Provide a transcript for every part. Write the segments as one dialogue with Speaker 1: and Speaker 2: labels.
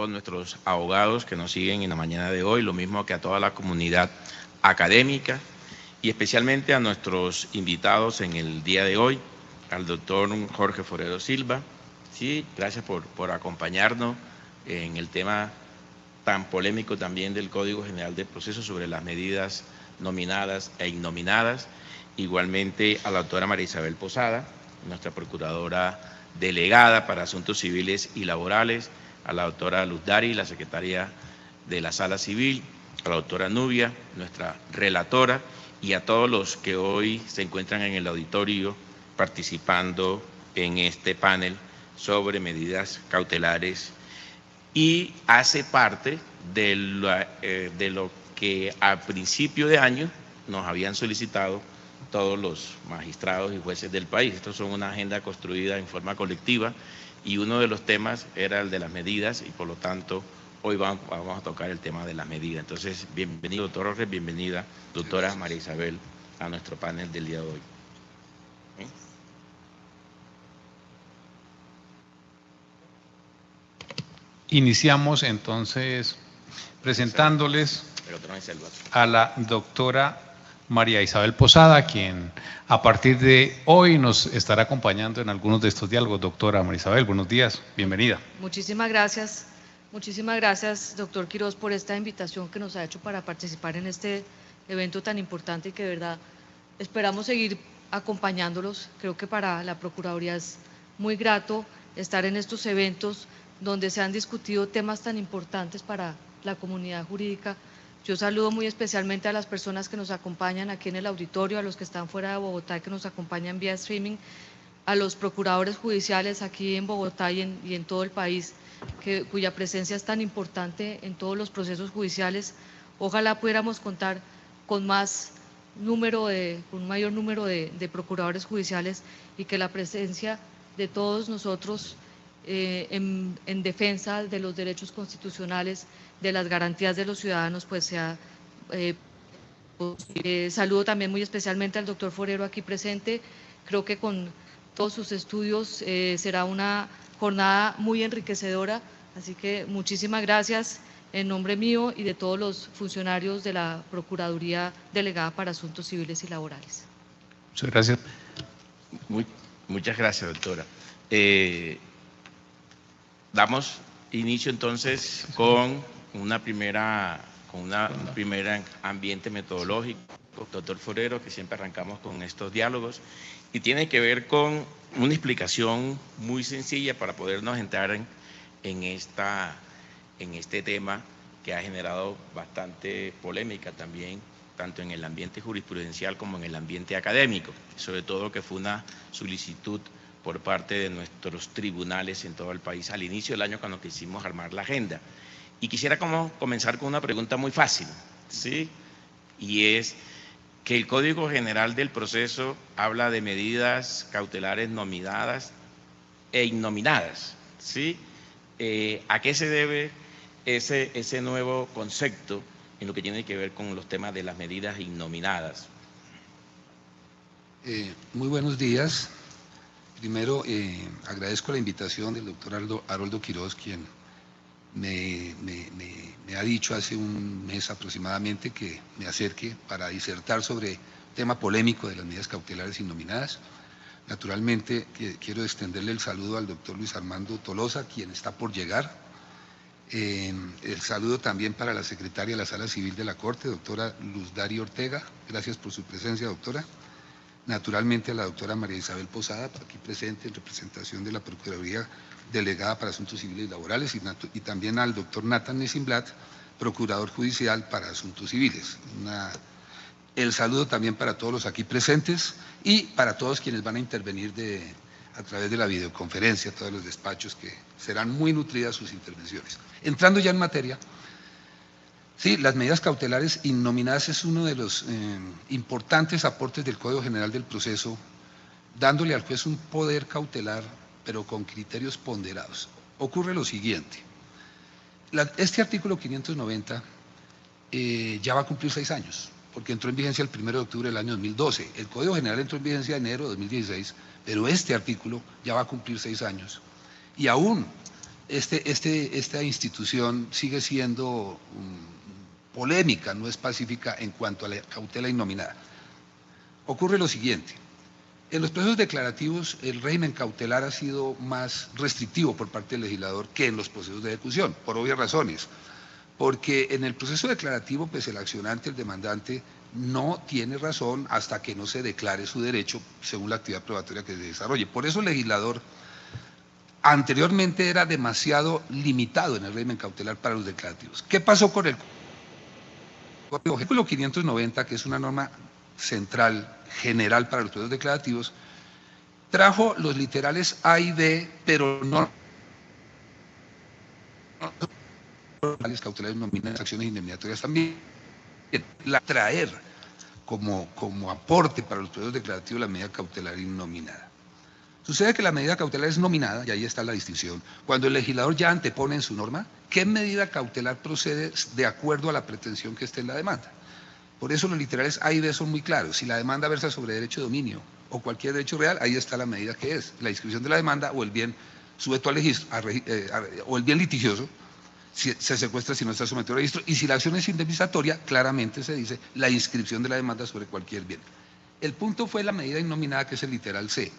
Speaker 1: todos nuestros abogados que nos siguen en la mañana de hoy, lo mismo que a toda la comunidad académica y especialmente a nuestros invitados en el día de hoy, al doctor Jorge Forero Silva. Sí, gracias por acompañarnos en el tema tan polémico también del Código General del Proceso sobre las medidas nominadas e innominadas. Igualmente a la doctora María Isabel Posada, nuestra procuradora delegada para Asuntos Civiles y Laborales, a la doctora Luz Dari, la secretaria de la Sala Civil, a la doctora Nubia, nuestra relatora, y a todos los que hoy se encuentran en el auditorio participando en este panel sobre medidas cautelares, y hace parte de lo que a principio de año nos habían solicitado todos los magistrados y jueces del país. Estos son una agenda construida en forma colectiva y uno de los temas era el de las medidas y por lo tanto hoy vamos a tocar el tema de las medidas. Entonces, bienvenido doctor Jorge, bienvenida doctora María Isabel a nuestro panel del día de hoy.
Speaker 2: Iniciamos entonces presentándoles a la doctora María Isabel Posada, quien a partir de hoy nos estará acompañando en algunos de estos diálogos. Doctora María Isabel, buenos días, bienvenida.
Speaker 3: Muchísimas gracias, doctor Quiroz, por esta invitación que nos ha hecho para participar en este evento tan importante y que de verdad esperamos seguir acompañándolos. Creo que para la Procuraduría es muy grato estar en estos eventos donde se han discutido temas tan importantes para la comunidad jurídica. Yo saludo muy especialmente a las personas que nos acompañan aquí en el auditorio, a los que están fuera de Bogotá y que nos acompañan vía streaming, a los procuradores judiciales aquí en Bogotá y en todo el país, cuya presencia es tan importante en todos los procesos judiciales. Ojalá pudiéramos contar con un mayor número de procuradores judiciales y que la presencia de todos nosotros en defensa de los derechos constitucionales, de las garantías de los ciudadanos, pues sea. Saludo también muy especialmente al doctor Forero aquí presente. Creo que con todos sus estudios será una jornada muy enriquecedora, así que muchísimas gracias en nombre mío y de todos los funcionarios de la Procuraduría Delegada para Asuntos Civiles y Laborales.
Speaker 2: Muchas gracias.
Speaker 1: Muchas gracias, doctora. Damos inicio entonces con un primer ambiente metodológico, doctor Forero, que siempre arrancamos con estos diálogos, y tiene que ver con una explicación muy sencilla para podernos entrar en este tema que ha generado bastante polémica también, tanto en el ambiente jurisprudencial como en el ambiente académico, sobre todo que fue una solicitud por parte de nuestros tribunales en todo el país al inicio del año cuando quisimos armar la agenda. Y quisiera comenzar con una pregunta muy fácil, ¿sí? Y es que el Código General del Proceso habla de medidas cautelares nominadas e innominadas, ¿sí? ¿A qué se debe ese nuevo concepto en lo que tiene que ver con los temas de las medidas innominadas?
Speaker 4: Muy buenos días. Primero, agradezco la invitación del doctor Haroldo Quiroz, quien me ha dicho hace un mes aproximadamente que me acerque para disertar sobre el tema polémico de las medidas cautelares innominadas. Naturalmente, quiero extenderle el saludo al doctor Luis Armando Tolosa, quien está por llegar. El saludo también para la secretaria de la Sala Civil de la Corte, doctora Luz Dari Ortega. Gracias por su presencia, doctora. Naturalmente a la doctora María Isabel Posada, aquí presente en representación de la Procuraduría Delegada para Asuntos Civiles y Laborales, y también al doctor Nathan Nessinblatt, Procurador Judicial para Asuntos Civiles. El saludo también para todos los aquí presentes y para todos quienes van a intervenir a través de la videoconferencia, todos los despachos, que serán muy nutridas sus intervenciones. Entrando ya en materia, sí, las medidas cautelares innominadas es uno de los importantes aportes del Código General del Proceso, dándole al juez un poder cautelar, pero con criterios ponderados. Ocurre lo siguiente: este artículo 590 ya va a cumplir 6 años, porque entró en vigencia el 1 de octubre del año 2012. El Código General entró en vigencia en enero de 2016, pero este artículo ya va a cumplir 6 años. Y aún esta institución sigue siendo polémica, no es pacífica en cuanto a la cautela innominada. Ocurre lo siguiente: en los procesos declarativos el régimen cautelar ha sido más restrictivo por parte del legislador que en los procesos de ejecución, por obvias razones. Porque en el proceso declarativo, pues el accionante, el demandante, no tiene razón hasta que no se declare su derecho según la actividad probatoria que se desarrolle. Por eso el legislador anteriormente era demasiado limitado en el régimen cautelar para los declarativos. ¿Qué pasó con el artículo 590, que es una norma central, general para los procesos declarativos? Trajo los literales A y B, pero no las cautelares nominales, acciones indemnizatorias también. Traer como aporte para los procesos declarativos la medida cautelar innominada. Sucede que la medida cautelar es nominada, y ahí está la distinción, cuando el legislador ya antepone en su norma qué medida cautelar procede de acuerdo a la pretensión que esté en la demanda. Por eso los literales A y B son muy claros. Si la demanda versa sobre derecho de dominio o cualquier derecho real, ahí está la medida que es: la inscripción de la demanda o el bien sujeto al registro, o el bien litigioso, si se secuestra si no está sometido a registro, y si la acción es indemnizatoria, claramente se dice la inscripción de la demanda sobre cualquier bien. El punto fue la medida innominada, que es el literal C.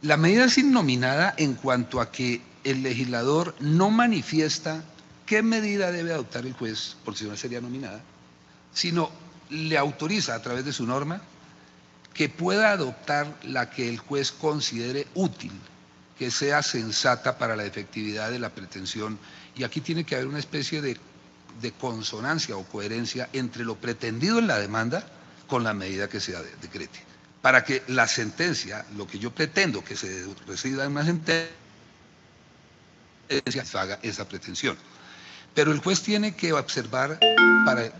Speaker 4: La medida es innominada en cuanto a que el legislador no manifiesta qué medida debe adoptar el juez, por si no sería nominada, sino le autoriza a través de su norma que pueda adoptar la que el juez considere útil, que sea sensata para la efectividad de la pretensión. Y aquí tiene que haber una especie de consonancia o coherencia entre lo pretendido en la demanda con la medida que se decrete, para que la sentencia, lo que yo pretendo que se resida en una sentencia, haga esa pretensión. Pero el juez tiene que observar para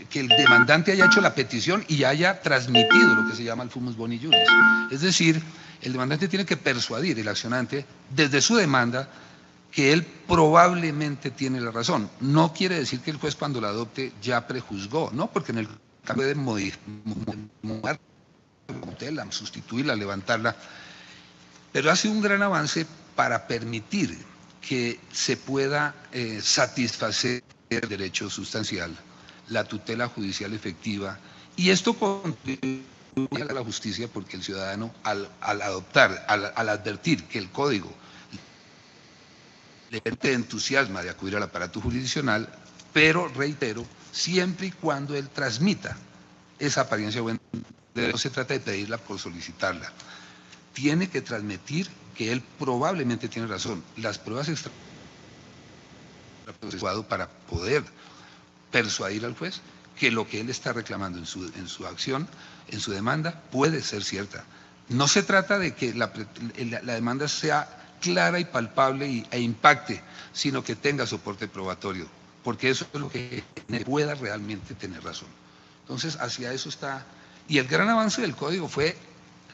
Speaker 4: que el demandante haya hecho la petición y haya transmitido lo que se llama el fumus boni iuris. Es decir, el demandante tiene que persuadir al accionante desde su demanda que él probablemente tiene la razón. No quiere decir que el juez, cuando la adopte, ya prejuzgó, ¿no? Porque en el caso puede modificar la cautela, sustituirla, levantarla, pero hace un gran avance para permitir que se pueda satisfacer el derecho sustancial, la tutela judicial efectiva, y esto contribuye a la justicia, porque el ciudadano al advertir que el código le entusiasma de acudir al aparato jurisdiccional, pero reitero, siempre y cuando él transmita esa apariencia buena, no se trata de pedirla por solicitarla, tiene que transmitir que él probablemente tiene razón. Las pruebas para poder persuadir al juez que lo que él está reclamando en su acción, en su demanda, puede ser cierta. No se trata de que la demanda sea clara y palpable e impacte, sino que tenga soporte probatorio, porque eso es lo que pueda realmente tener razón. Entonces, hacia eso está. Y el gran avance del código fue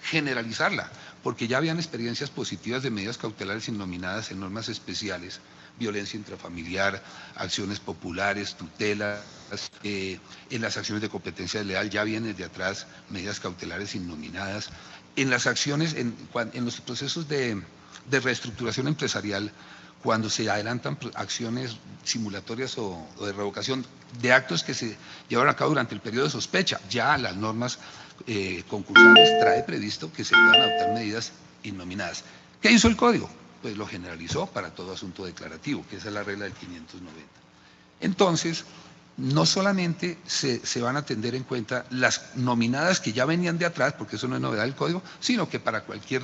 Speaker 4: generalizarla, porque ya habían experiencias positivas de medidas cautelares innominadas en normas especiales: violencia intrafamiliar, acciones populares, tutelas. En las acciones de competencia desleal ya vienen de atrás medidas cautelares innominadas. En las acciones, en los procesos de reestructuración empresarial, cuando se adelantan acciones simulatorias o de revocación de actos que se llevaron a cabo durante el periodo de sospecha, ya las normas concursales trae previsto que se puedan adoptar medidas innominadas. ¿Qué hizo el código? Pues lo generalizó para todo asunto declarativo, que esa es la regla del 590. Entonces, no solamente se van a tener en cuenta las nominadas que ya venían de atrás, porque eso no es novedad del código, sino que para cualquier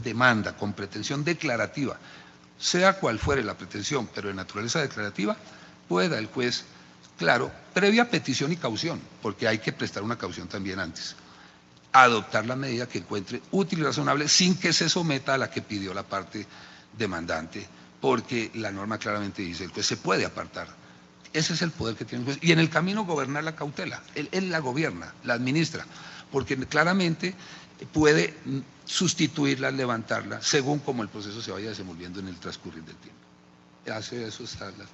Speaker 4: demanda con pretensión declarativa, sea cual fuere la pretensión, pero de naturaleza declarativa, pueda el juez, claro, previa petición y caución, porque hay que prestar una caución también antes, adoptar la medida que encuentre útil y razonable sin que se someta a la que pidió la parte demandante, porque la norma claramente dice el juez se puede apartar. Ese es el poder que tiene el juez. Y en el camino gobernar la cautela. Él la gobierna, la administra, porque claramente puede sustituirla, levantarla, según como el proceso se vaya desenvolviendo en el transcurrir del tiempo. Hace eso están las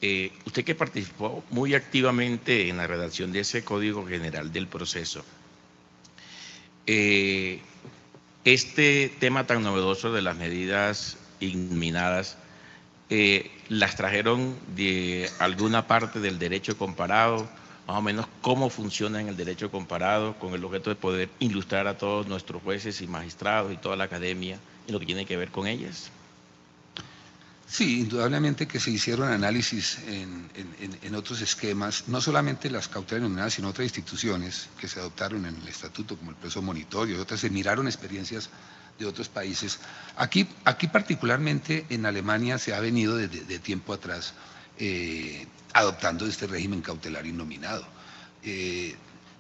Speaker 4: medidas.
Speaker 1: Usted, que participó muy activamente en la redacción de ese Código General del Proceso, Este tema tan novedoso de las medidas inminadas, ¿las trajeron de alguna parte del derecho comparado? Más o menos cómo funciona en el derecho comparado, con el objeto de poder ilustrar a todos nuestros jueces y magistrados y toda la academia en lo que tiene que ver con ellas.
Speaker 4: Sí, indudablemente que se hicieron análisis en otros esquemas, no solamente las cautelas nominadas, sino otras instituciones que se adoptaron en el estatuto, como el proceso monitorio y otras, se miraron experiencias de otros países. Aquí particularmente en Alemania se ha venido de tiempo atrás adoptando este régimen cautelar innominado.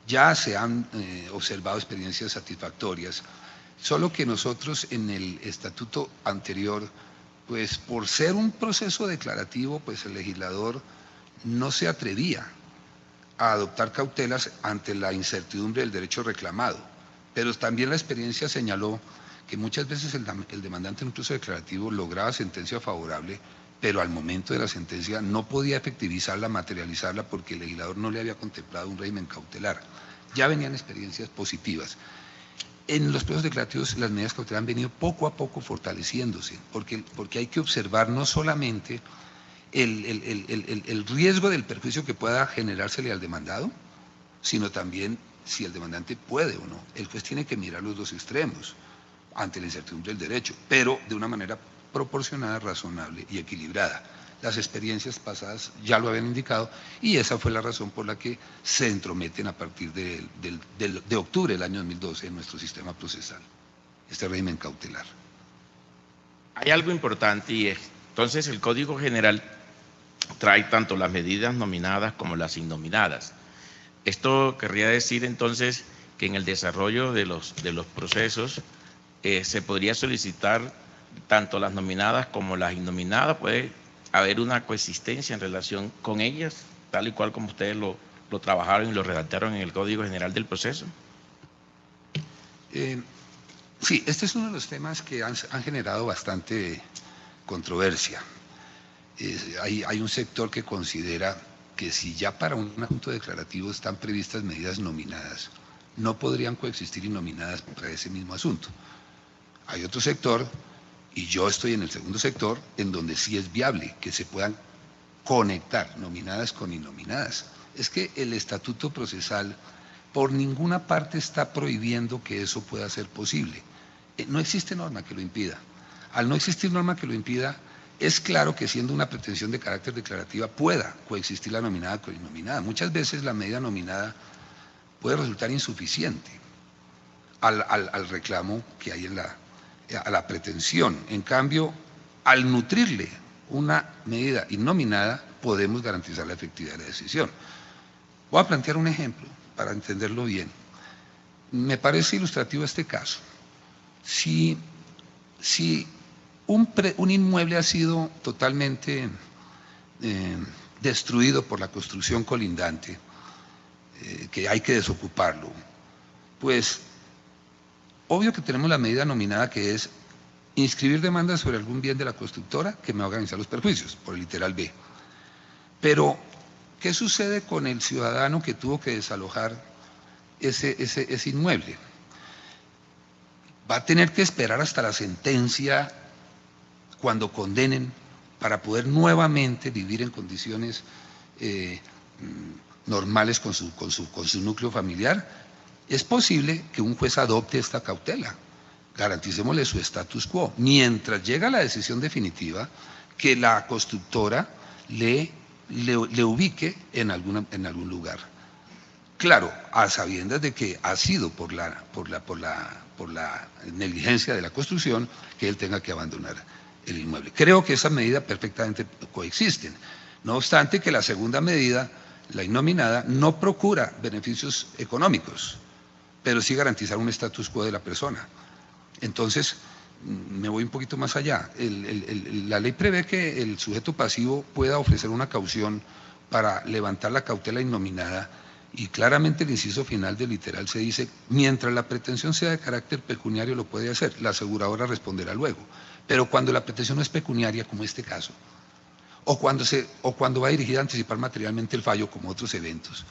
Speaker 4: Ya se han observado experiencias satisfactorias, solo que nosotros en el estatuto anterior, pues por ser un proceso declarativo, pues el legislador no se atrevía a adoptar cautelas ante la incertidumbre del derecho reclamado, pero también la experiencia señaló que muchas veces el demandante en un proceso declarativo lograba sentencia favorable, pero al momento de la sentencia no podía efectivizarla, materializarla, porque el legislador no le había contemplado un régimen cautelar. Ya venían experiencias positivas. En los procesos declarativos las medidas cautelares han venido poco a poco fortaleciéndose, porque hay que observar no solamente el riesgo del perjuicio que pueda generársele al demandado, sino también si el demandante puede o no. El juez tiene que mirar los dos extremos ante la incertidumbre del derecho, pero de una manera proporcionada, razonable y equilibrada. Las experiencias pasadas ya lo habían indicado y esa fue la razón por la que se entrometen a partir de octubre del año 2012 en nuestro sistema procesal, este régimen cautelar.
Speaker 1: Hay algo importante y es, entonces el Código General trae tanto las medidas nominadas como las innominadas. Esto querría decir entonces que en el desarrollo de los procesos se podría solicitar tanto las nominadas como las innominadas, puede haber una coexistencia en relación con ellas, tal y cual como ustedes lo trabajaron y lo redactaron en el Código General del Proceso.
Speaker 4: Sí, este es uno de los temas que han generado bastante controversia. Hay un sector que considera que si ya para un asunto declarativo están previstas medidas nominadas, no podrían coexistir innominadas para ese mismo asunto. Hay otro sector, y yo estoy en el segundo sector, en donde sí es viable que se puedan conectar nominadas con innominadas. Es que el estatuto procesal por ninguna parte está prohibiendo que eso pueda ser posible. No existe norma que lo impida. Al no existir norma que lo impida, es claro que siendo una pretensión de carácter declarativa pueda coexistir la nominada con innominada. Muchas veces la medida nominada puede resultar insuficiente al reclamo que hay a la pretensión. En cambio, al nutrirle una medida innominada, podemos garantizar la efectividad de la decisión. Voy a plantear un ejemplo para entenderlo bien. Me parece ilustrativo este caso. Si un inmueble ha sido totalmente destruido por la construcción colindante, que hay que desocuparlo, pues obvio que tenemos la medida nominada, que es inscribir demandas sobre algún bien de la constructora que me va a organizar los perjuicios, por el literal B. Pero, ¿qué sucede con el ciudadano que tuvo que desalojar ese inmueble? Va a tener que esperar hasta la sentencia, cuando condenen, para poder nuevamente vivir en condiciones normales con su núcleo familiar. Es posible que un juez adopte esta cautela, garanticémosle su status quo, mientras llega la decisión definitiva que la constructora le ubique en algún lugar. Claro, a sabiendas de que ha sido por la negligencia de la construcción que él tenga que abandonar el inmueble. Creo que esas medidas perfectamente coexisten. No obstante que la segunda medida, la innominada, no procura beneficios económicos, pero sí garantizar un status quo de la persona. Entonces, me voy un poquito más allá. La ley prevé que el sujeto pasivo pueda ofrecer una caución para levantar la cautela innominada, y claramente el inciso final del literal se dice: mientras la pretensión sea de carácter pecuniario lo puede hacer, la aseguradora responderá luego. Pero cuando la pretensión no es pecuniaria, como este caso, o cuando va dirigida a anticipar materialmente el fallo, como otros eventos,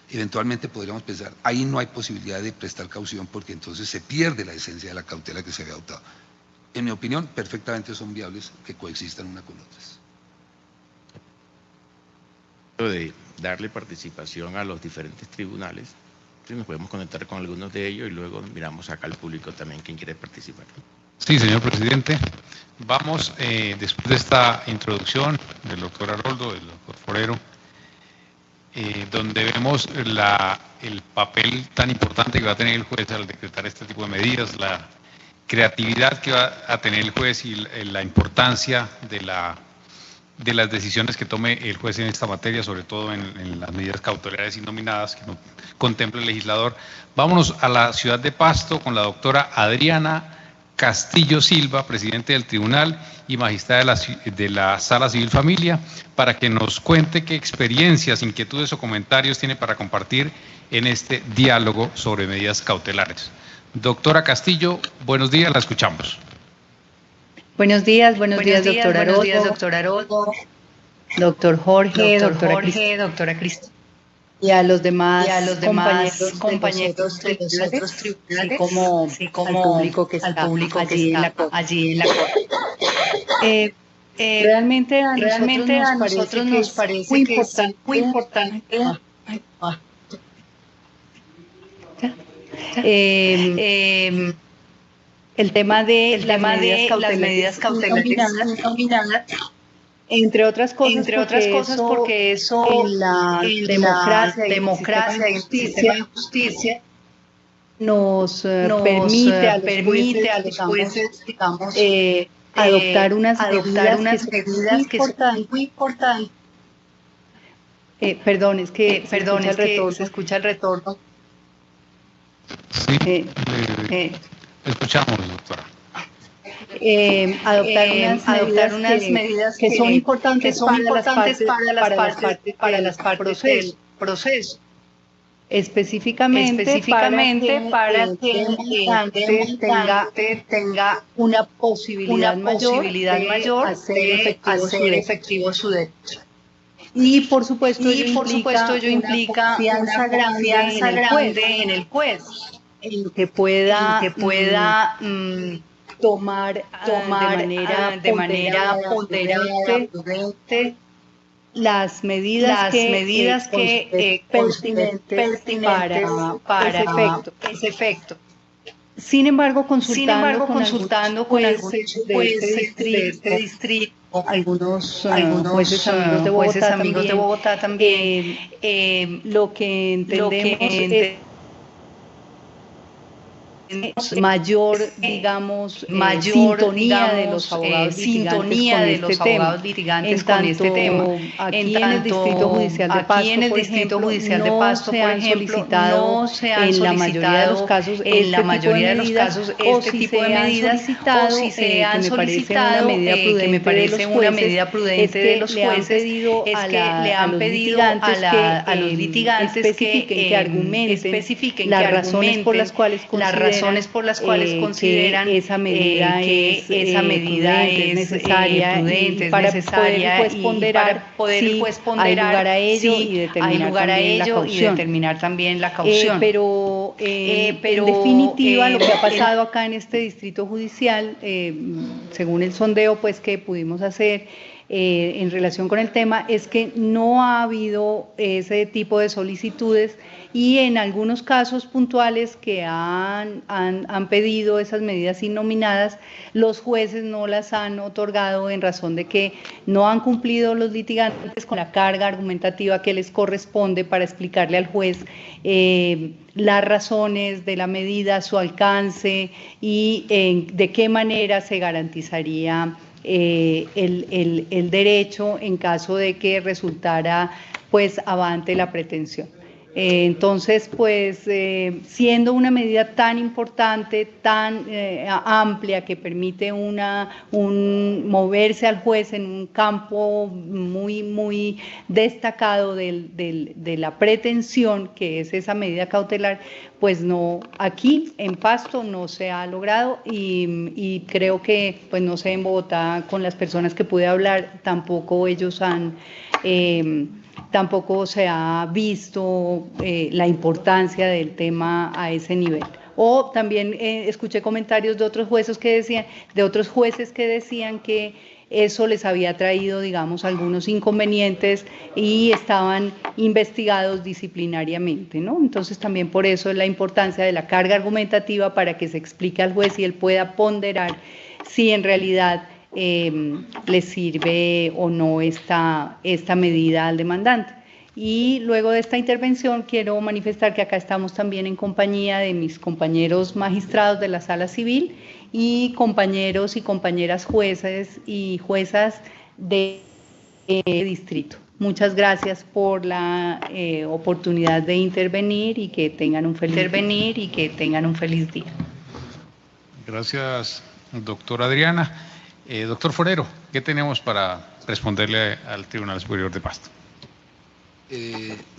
Speaker 4: eventualmente podríamos pensar, ahí no hay posibilidad de prestar caución porque entonces se pierde la esencia de la cautela que se había adoptado. En mi opinión, perfectamente son viables que coexistan una con otras.
Speaker 1: De darle participación a los diferentes tribunales, sí, nos podemos conectar con algunos de ellos y luego miramos acá al público también quien quiere participar.
Speaker 2: Sí, señor presidente. Vamos, después de esta introducción del doctor Haroldo, del doctor Forero, donde vemos el papel tan importante que va a tener el juez al decretar este tipo de medidas, la creatividad que va a tener el juez y la importancia de las decisiones que tome el juez en esta materia, sobre todo en las medidas cautelares y nominadas que no contempla el legislador. Vámonos a la ciudad de Pasto con la doctora Adriana Castillo Silva, presidente del tribunal y magistrada de la Sala Civil Familia, para que nos cuente qué experiencias, inquietudes o comentarios tiene para compartir en este diálogo sobre medidas cautelares. Doctora Castillo, buenos días, la escuchamos.
Speaker 5: Buenos días, doctor Haroldo, doctor Jorge, doctora Cristina. Y a los demás compañeros de los otros tribunales, así como al público que está allí en la corte. Realmente a nosotros nos parece que es muy importante. El tema de las medidas cautelares nominadas, entre otras cosas porque eso en la democracia y el sistema de justicia nos permite a los jueces, digamos, adoptar unas medidas que son muy importantes. Perdón, es que se escucha el retorno.
Speaker 2: Sí, escuchamos, doctora.
Speaker 5: Adoptar unas medidas que son importantes para las partes del proceso. Específicamente para que el denunciante tenga una posibilidad mayor de hacer efectivo su derecho. Y por supuesto ello implica una confianza grande en el juez, en que pueda tomar de manera ponderada, prudente, las medidas que pertinentes para ese efecto. Sin embargo, consultando con algunos jueces de este distrito, algunos jueces amigos de Bogotá también, lo que entendemos es mayor sintonía de los abogados litigantes con este tema. Aquí en el Distrito Judicial de Pasto, por ejemplo, no se han solicitado en la mayoría de los casos este tipo de medidas, o si se han solicitado, que me parece una medida prudente de los jueces, es que le han pedido a los litigantes que especifiquen las razones por las cuales consideran que esa medida es necesaria, prudente, para poder el juez ponderar si hay lugar a ello y determinar también la caución. Pero en definitiva, lo que ha pasado acá en este distrito judicial, según el sondeo pues que pudimos hacer en relación con el tema, es que no ha habido ese tipo de solicitudes, y en algunos casos puntuales que han pedido esas medidas innominadas, los jueces no las han otorgado en razón de que no han cumplido los litigantes con la carga argumentativa que les corresponde para explicarle al juez las razones de la medida, su alcance y de qué manera se garantizaría el derecho en caso de que resultara pues avante la pretensión. Entonces, pues, siendo una medida tan importante, tan amplia, que permite moverse al juez en un campo muy destacado de la pretensión, que es esa medida cautelar, pues no, aquí en Pasto no se ha logrado, y creo que, pues no sé, en Bogotá, con las personas que pude hablar, tampoco ellos han tampoco se ha visto la importancia del tema a ese nivel. O también escuché comentarios de otros jueces que decían que eso les había traído, digamos, algunos inconvenientes y estaban investigados disciplinariamente, ¿no? Entonces también por eso es la importancia de la carga argumentativa para que se explique al juez y él pueda ponderar si en realidad le sirve o no esta medida al demandante. Y luego de esta intervención quiero manifestar que acá estamos también en compañía de mis compañeros magistrados de la Sala Civil y compañeros y compañeras jueces y juezas de distrito. Muchas gracias por la oportunidad de intervenir y que tengan un feliz día.
Speaker 2: Gracias, doctora Adriana. Doctor Forero, ¿qué tenemos para responderle al Tribunal Superior de Pasto?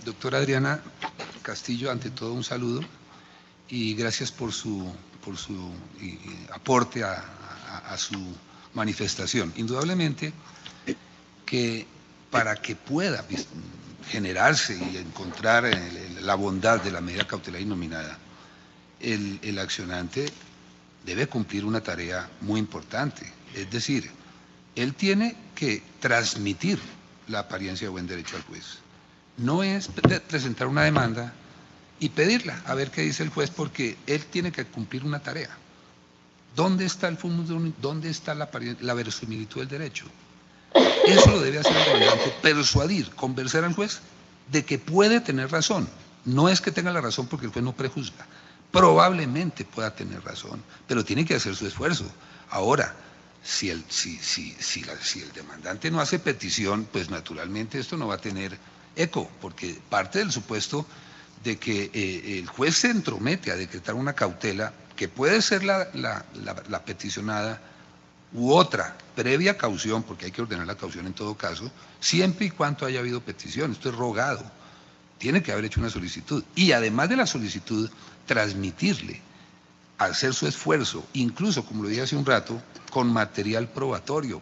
Speaker 4: Doctora Adriana Castillo, ante todo un saludo y gracias por su aporte a su manifestación. Indudablemente que para que pueda generarse y encontrar la bondad de la medida cautelar innominada, el accionante debe cumplir una tarea muy importante, es decir, él tiene que transmitir la apariencia de buen derecho al juez. No es presentar una demanda y pedirla, a ver qué dice el juez, porque él tiene que cumplir una tarea. ¿Dónde está el fundum? ¿Dónde está la verosimilitud del derecho? Eso lo debe hacer el demandante, persuadir, convencer al juez de que puede tener razón. No es que tenga la razón porque el juez no prejuzga. Probablemente pueda tener razón, pero tiene que hacer su esfuerzo. Ahora, si el demandante no hace petición, pues naturalmente esto no va a tener eco, porque parte del supuesto de que el juez se entromete a decretar una cautela que puede ser la peticionada u otra previa caución, porque hay que ordenar la caución en todo caso, siempre y cuando haya habido petición. Esto es rogado, tiene que haber hecho una solicitud y además de la solicitud transmitirle, hacer su esfuerzo, incluso como lo dije hace un rato, con material probatorio,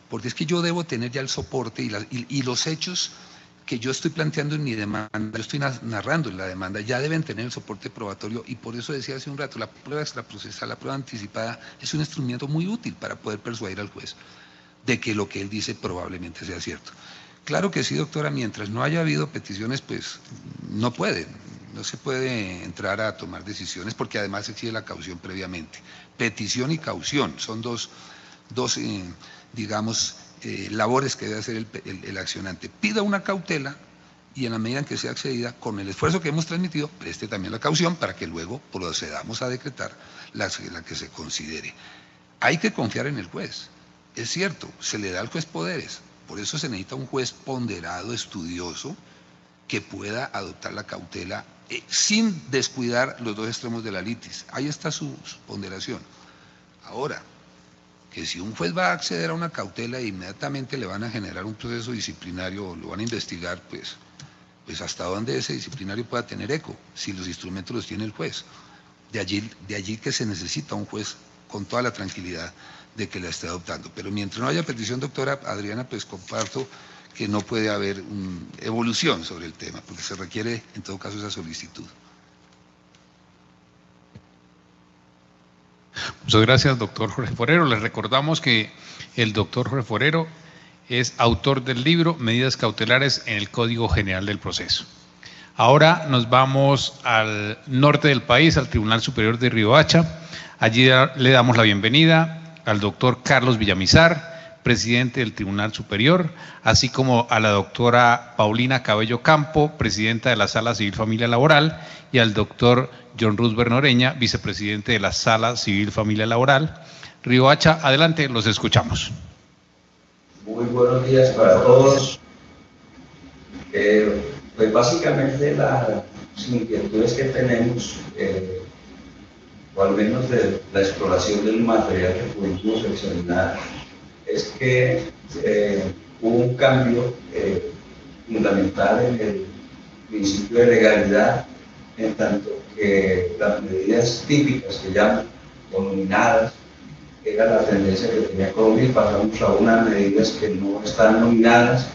Speaker 4: porque es que yo debo tener ya el soporte y los hechos que yo estoy planteando en mi demanda, yo estoy narrando en la demanda, ya deben tener el soporte probatorio y por eso decía hace un rato, la prueba extraprocesal, la prueba anticipada es un instrumento muy útil para poder persuadir al juez de que lo que él dice probablemente sea cierto. Claro que sí, doctora, mientras no haya habido peticiones, pues no se puede entrar a tomar decisiones porque además se exige la caución previamente. Petición y caución son dos digamos, labores que debe hacer el accionante. Pida una cautela y en la medida en que sea accedida, con el esfuerzo que hemos transmitido, preste también la caución para que luego procedamos a decretar la que se considere. Hay que confiar en el juez. Es cierto, se le da al juez poderes, por eso se necesita un juez ponderado, estudioso, que pueda adoptar la cautela sin descuidar los dos extremos de la litis. Ahí está su ponderación. Ahora, que si un juez va a acceder a una cautela e inmediatamente le van a generar un proceso disciplinario o lo van a investigar, pues hasta dónde ese disciplinario pueda tener eco, si los instrumentos los tiene el juez. De allí que se necesita un juez con toda la tranquilidad de que la esté adoptando. Pero mientras no haya petición, doctora Adriana, pues comparto que no puede haber evolución sobre el tema, porque se requiere en todo caso esa solicitud.
Speaker 2: Muchas gracias, doctor Jorge Forero. Les recordamos que el doctor Jorge Forero es autor del libro Medidas cautelares en el Código General del Proceso. Ahora nos vamos al norte del país, al Tribunal Superior de Riohacha. Allí le damos la bienvenida al doctor Carlos Villamizar, presidente del Tribunal Superior, así como a la doctora Paulina Cabello Campo, presidenta de la Sala Civil Familia Laboral, y al doctor John Rusber Noreña, vicepresidente de la Sala Civil Familia Laboral. Riohacha, adelante, los escuchamos.
Speaker 6: Muy buenos días para todos. Pues básicamente las inquietudes que tenemos, o al menos de la exploración del material que pudimos examinar, es que hubo un cambio fundamental en el principio de legalidad, en tanto que las medidas típicas que llaman o nominadas era la tendencia que tenía Colombia y pasamos a unas medidas que no están nominadas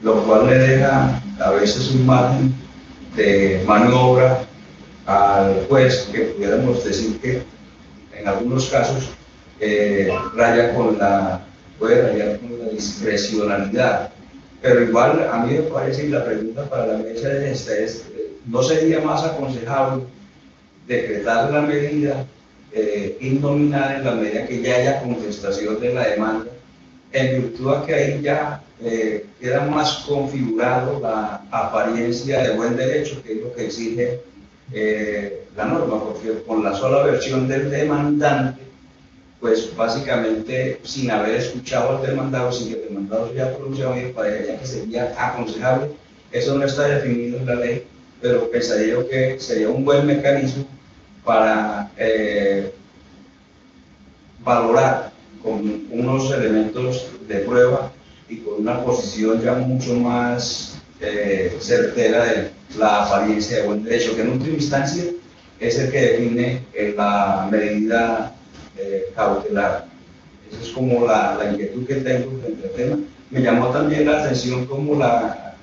Speaker 6: lo cual le deja a veces un margen de maniobra al juez, que pudiéramos decir que en algunos casos puede rayar con la discrecionalidad. Pero igual a mí me parece, y la pregunta para la mesa es esta, ¿no sería más aconsejable decretar la medida innominada en la medida que ya haya contestación de la demanda, en virtud a que ahí ya queda más configurado la apariencia de buen derecho, que es lo que exige la norma, porque con la sola versión del demandante, pues básicamente sin haber escuchado al demandado, sin que el demandado se haya pronunciado, me parecería que sería aconsejable. Eso no está definido en la ley, pero pensaría yo que sería un buen mecanismo para valorar con unos elementos de prueba y con una posición ya mucho más certera de la apariencia de buen derecho, que en última instancia es el que define la medida cautelar. Esa es como la inquietud que tengo frente al tema. Me llamó también la atención como ya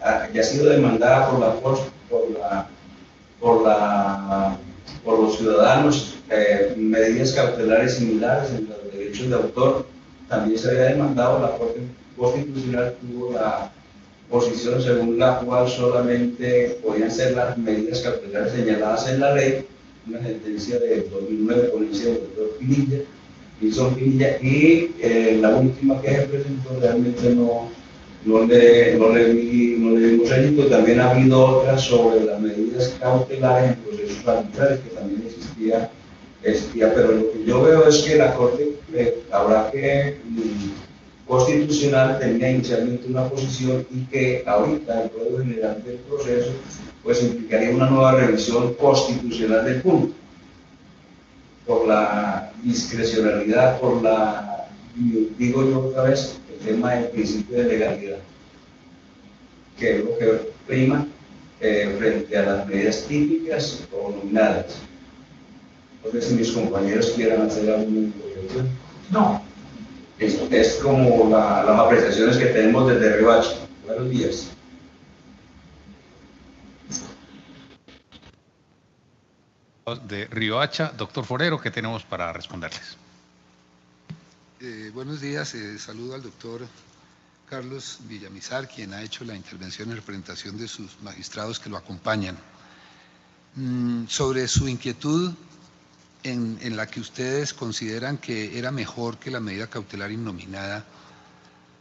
Speaker 6: ha sido demandada por los ciudadanos medidas cautelares similares en los derechos de autor. También se había demandado, la Corte Constitucional tuvo la posición según la cual solamente podían ser las medidas cautelares señaladas en la ley, una sentencia de 2009 ponencia del doctor Wilson Pinilla, y la última que se presentó realmente no le vimos éxito. También ha habido otras sobre las medidas cautelares en procesos arbitrarios, que también existía, pero lo que yo veo es que la Corte Constitucional tenía inicialmente una posición y que ahorita el Código General del Proceso pues implicaría una nueva revisión constitucional del punto, por la discrecionalidad, digo yo otra vez, el tema del principio de legalidad, que es lo que prima frente a las medidas típicas o nominadas. No sé si mis compañeros quieran hacer alguna intervención.
Speaker 7: No.
Speaker 6: Es como las apreciaciones que tenemos desde Riohacha. Buenos días.
Speaker 2: De Riohacha, doctor Forero, ¿qué tenemos para responderles?
Speaker 4: Buenos días, saludo al doctor Carlos Villamizar, quien ha hecho la intervención en representación de sus magistrados que lo acompañan. Sobre su inquietud en la que ustedes consideran que era mejor que la medida cautelar innominada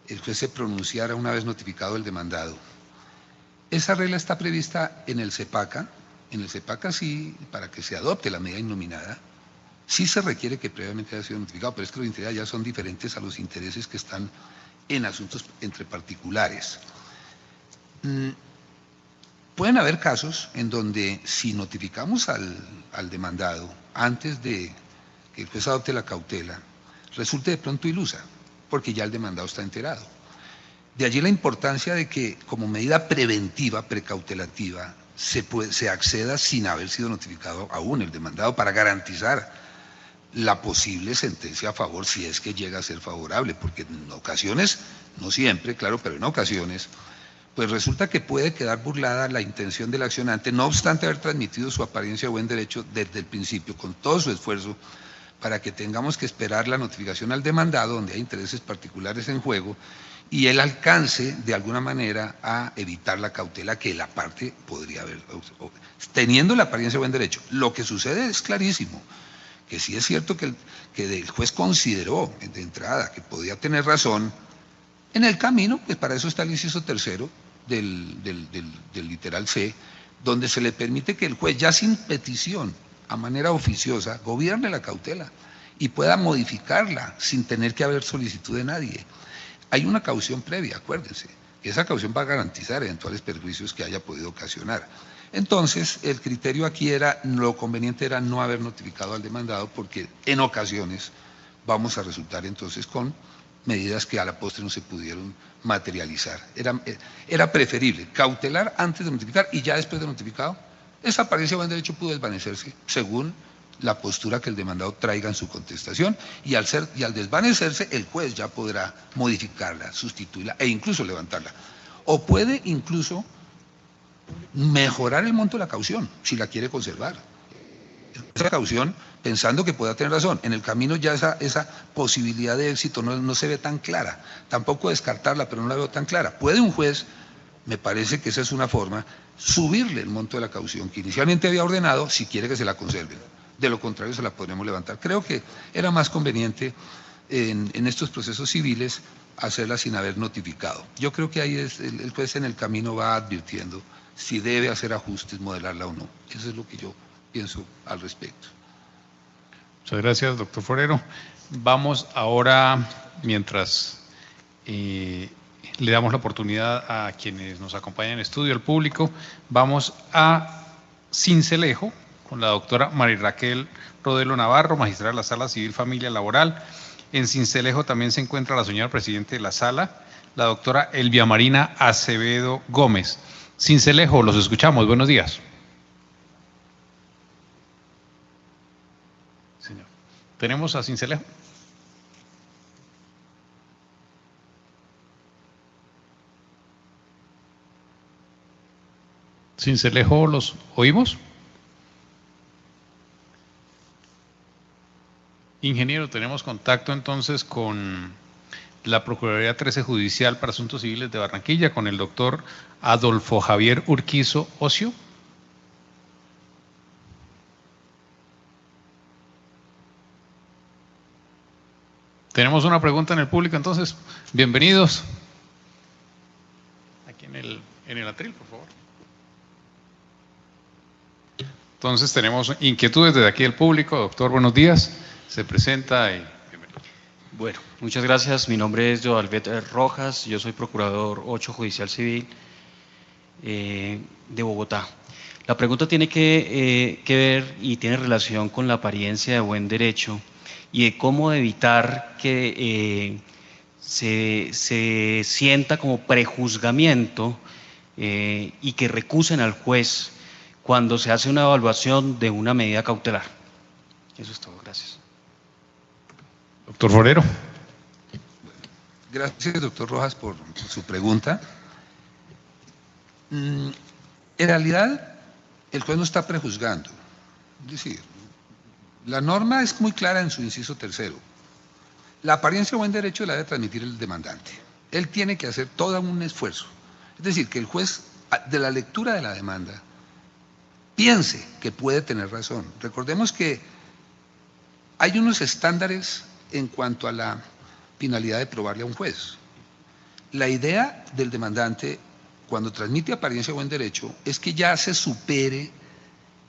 Speaker 4: el juez se pronunciara una vez notificado el demandado. Esa regla está prevista en el CEPACA. En el CEPACA sí, para que se adopte la medida innominada, sí se requiere que previamente haya sido notificado, pero es que los intereses ya son diferentes a los intereses que están en asuntos entre particulares. Pueden haber casos en donde si notificamos al demandado antes de que el juez adopte la cautela, resulte de pronto ilusa, porque ya el demandado está enterado. De allí la importancia de que como medida preventiva, precautelativa, se acceda sin haber sido notificado aún el demandado para garantizar la posible sentencia a favor si es que llega a ser favorable, porque en ocasiones, no siempre, claro, pero en ocasiones, pues resulta que puede quedar burlada la intención del accionante, no obstante haber transmitido su apariencia de buen derecho desde el principio, con todo su esfuerzo, para que tengamos que esperar la notificación al demandado, donde hay intereses particulares en juego, y él alcance de alguna manera a evitar la cautela que la parte podría haber, teniendo la apariencia de buen derecho. Lo que sucede es clarísimo, que sí es cierto que el juez consideró de entrada que podía tener razón. En el camino, pues para eso está el inciso tercero del literal C, donde se le permite que el juez, ya sin petición, a manera oficiosa, gobierne la cautela y pueda modificarla sin tener que haber solicitud de nadie. Hay una caución previa, acuérdense, que esa caución va a garantizar eventuales perjuicios que haya podido ocasionar. Entonces, el criterio aquí lo conveniente era no haber notificado al demandado, porque en ocasiones vamos a resultar entonces con medidas que a la postre no se pudieron materializar. Era preferible cautelar antes de notificar, y ya después de notificado, esa apariencia de buen derecho pudo desvanecerse según la postura que el demandado traiga en su contestación, y al desvanecerse el juez ya podrá modificarla, sustituirla e incluso levantarla. o puede incluso mejorar el monto de la caución, si la quiere conservar. Esa caución, pensando que pueda tener razón. En el camino ya esa posibilidad de éxito no se ve tan clara. Tampoco descartarla, pero no la veo tan clara. Puede un juez, me parece que esa es una forma, subirle el monto de la caución que inicialmente había ordenado, si quiere que se la conserven. De lo contrario, se la podremos levantar. Creo que era más conveniente en estos procesos civiles hacerla sin haber notificado. Yo creo que ahí el juez en el camino va advirtiendo si debe hacer ajustes, modelarla o no. Eso es lo que yo pienso al respecto.
Speaker 2: Muchas gracias, doctor Forero. Vamos ahora, mientras le damos la oportunidad a quienes nos acompañan en estudio, al público, vamos a Sincelejo con la doctora María Raquel Rodelo Navarro, magistrada de la Sala Civil Familia Laboral. En Sincelejo también se encuentra la señora presidente de la Sala, la doctora Elvia Marina Acevedo Gómez. Sincelejo, los escuchamos. Buenos días. Señor. ¿Tenemos a Sincelejo? Sincelejo, ¿los oímos? Ingeniero, tenemos contacto entonces con la Procuraduría 13 Judicial para Asuntos Civiles de Barranquilla, con el doctor Adolfo Javier Urquizo Ocio. Tenemos una pregunta en el público, entonces, bienvenidos. Aquí en el atril, por favor. Entonces tenemos inquietudes desde aquí del público. Doctor, buenos días. Se presenta y bienvenido.
Speaker 7: Bueno, muchas gracias. Mi nombre es Joalbert Rojas, yo soy procurador 8 Judicial Civil de Bogotá. La pregunta tiene que ver y tiene relación con la apariencia de buen derecho y de cómo evitar que se sienta como prejuzgamiento y que recusen al juez cuando se hace una evaluación de una medida cautelar. Eso es todo, gracias.
Speaker 2: Doctor Forero.
Speaker 4: Gracias, doctor Rojas, por su pregunta. En realidad, el juez no está prejuzgando. Es decir, la norma es muy clara en su inciso tercero. La apariencia de buen derecho la debe transmitir el demandante. Él tiene que hacer todo un esfuerzo. Es decir, que el juez, de la lectura de la demanda, piense que puede tener razón. Recordemos que hay unos estándares en cuanto a la finalidad de probarle a un juez. La idea del demandante, cuando transmite apariencia de buen derecho, es que ya se supere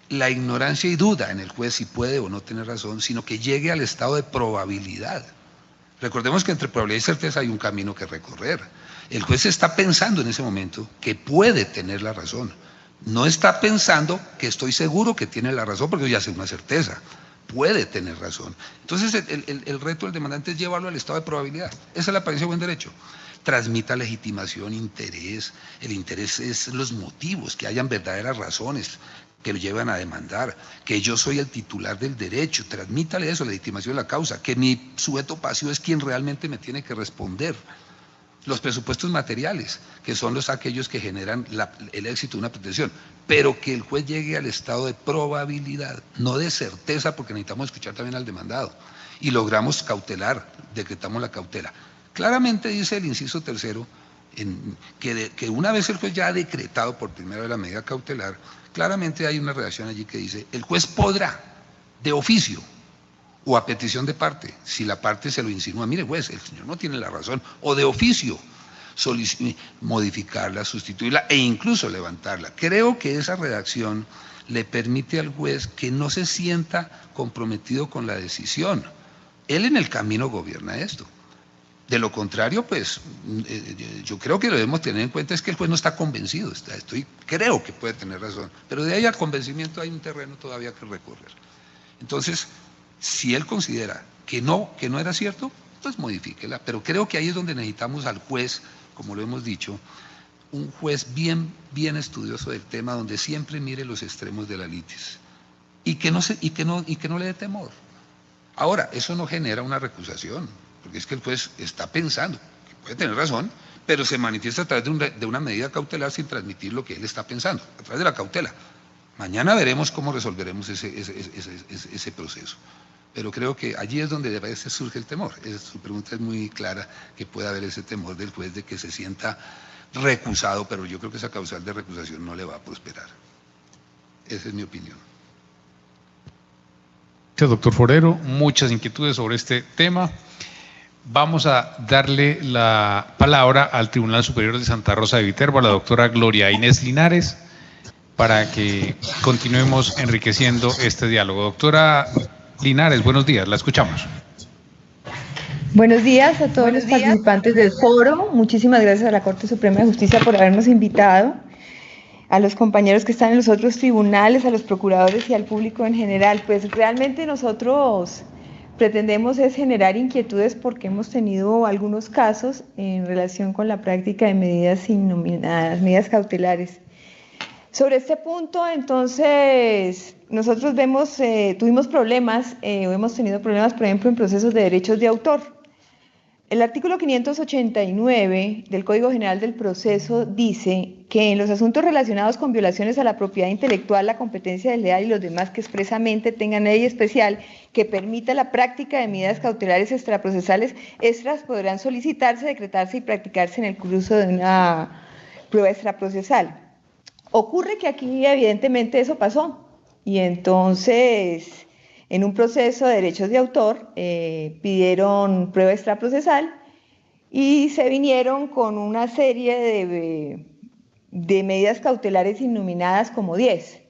Speaker 4: la ignorancia y duda en el juez si puede o no tener razón, sino que llegue al estado de probabilidad. Recordemos que entre probabilidad y certeza hay un camino que recorrer. El juez está pensando en ese momento que puede tener la razón. No está pensando que estoy seguro que tiene la razón porque ya es una certeza. Puede tener razón. Entonces el reto del demandante es llevarlo al estado de probabilidad. Esa es la apariencia de buen derecho. Transmita legitimación, interés. El interés es los motivos, que hayan verdaderas razones que lo llevan a demandar, que yo soy el titular del derecho. Transmítale eso, legitimación de la causa, que mi sujeto pasivo es quien realmente me tiene que responder. Los presupuestos materiales, que son aquellos que generan el éxito de una pretensión, pero que el juez llegue al estado de probabilidad, no de certeza, porque necesitamos escuchar también al demandado, y logramos cautelar, decretamos la cautela. Claramente dice el inciso tercero, que una vez el juez ya ha decretado por primera vez la medida cautelar, claramente hay una redacción allí que dice, el juez podrá, de oficio, o a petición de parte, si la parte se lo insinúa, mire juez, el señor no tiene la razón, o de oficio, modificarla, sustituirla e incluso levantarla. Creo que esa redacción le permite al juez que no se sienta comprometido con la decisión. Él en el camino gobierna esto. De lo contrario, pues, yo creo que lo debemos tener en cuenta es que el juez no está convencido, creo que puede tener razón, pero de ahí al convencimiento hay un terreno todavía que recorrer. Entonces, si él considera que no era cierto, pues modifíquela, pero creo que ahí es donde necesitamos al juez, como lo hemos dicho, un juez bien estudioso del tema, donde siempre mire los extremos de la litis y que no le dé temor. Ahora, eso no genera una recusación, porque es que el juez está pensando que puede tener razón, pero se manifiesta a través de una medida cautelar sin transmitir lo que él está pensando, a través de la cautela. Mañana veremos cómo resolveremos ese proceso. Pero creo que allí es donde a veces surge el temor. Su pregunta es muy clara, que puede haber ese temor del juez de que se sienta recusado, pero yo creo que esa causal de recusación no le va a prosperar. Esa es mi opinión.
Speaker 2: Gracias, doctor Forero. Muchas inquietudes sobre este tema. Vamos a darle la palabra al Tribunal Superior de Santa Rosa de Viterbo, a la doctora Gloria Inés Linares, para que continuemos enriqueciendo este diálogo. Doctora Linares, buenos días, la escuchamos.
Speaker 8: Buenos días a todos los participantes del foro. Muchísimas gracias a la Corte Suprema de Justicia por habernos invitado, a los compañeros que están en los otros tribunales, a los procuradores y al público en general. Pues realmente nosotros pretendemos es generar inquietudes porque hemos tenido algunos casos en relación con la práctica de medidas innominadas, medidas cautelares. Sobre este punto, entonces, nosotros tuvimos problemas, hemos tenido problemas, por ejemplo, en procesos de derechos de autor. El artículo 589 del Código General del Proceso dice que en los asuntos relacionados con violaciones a la propiedad intelectual, la competencia del leal y los demás que expresamente tengan ley especial que permita la práctica de medidas cautelares extraprocesales, estas podrán solicitarse, decretarse y practicarse en el curso de una prueba extraprocesal. Ocurre que aquí evidentemente eso pasó y entonces en un proceso de derechos de autor pidieron prueba extraprocesal y se vinieron con una serie de medidas cautelares innominadas como 10.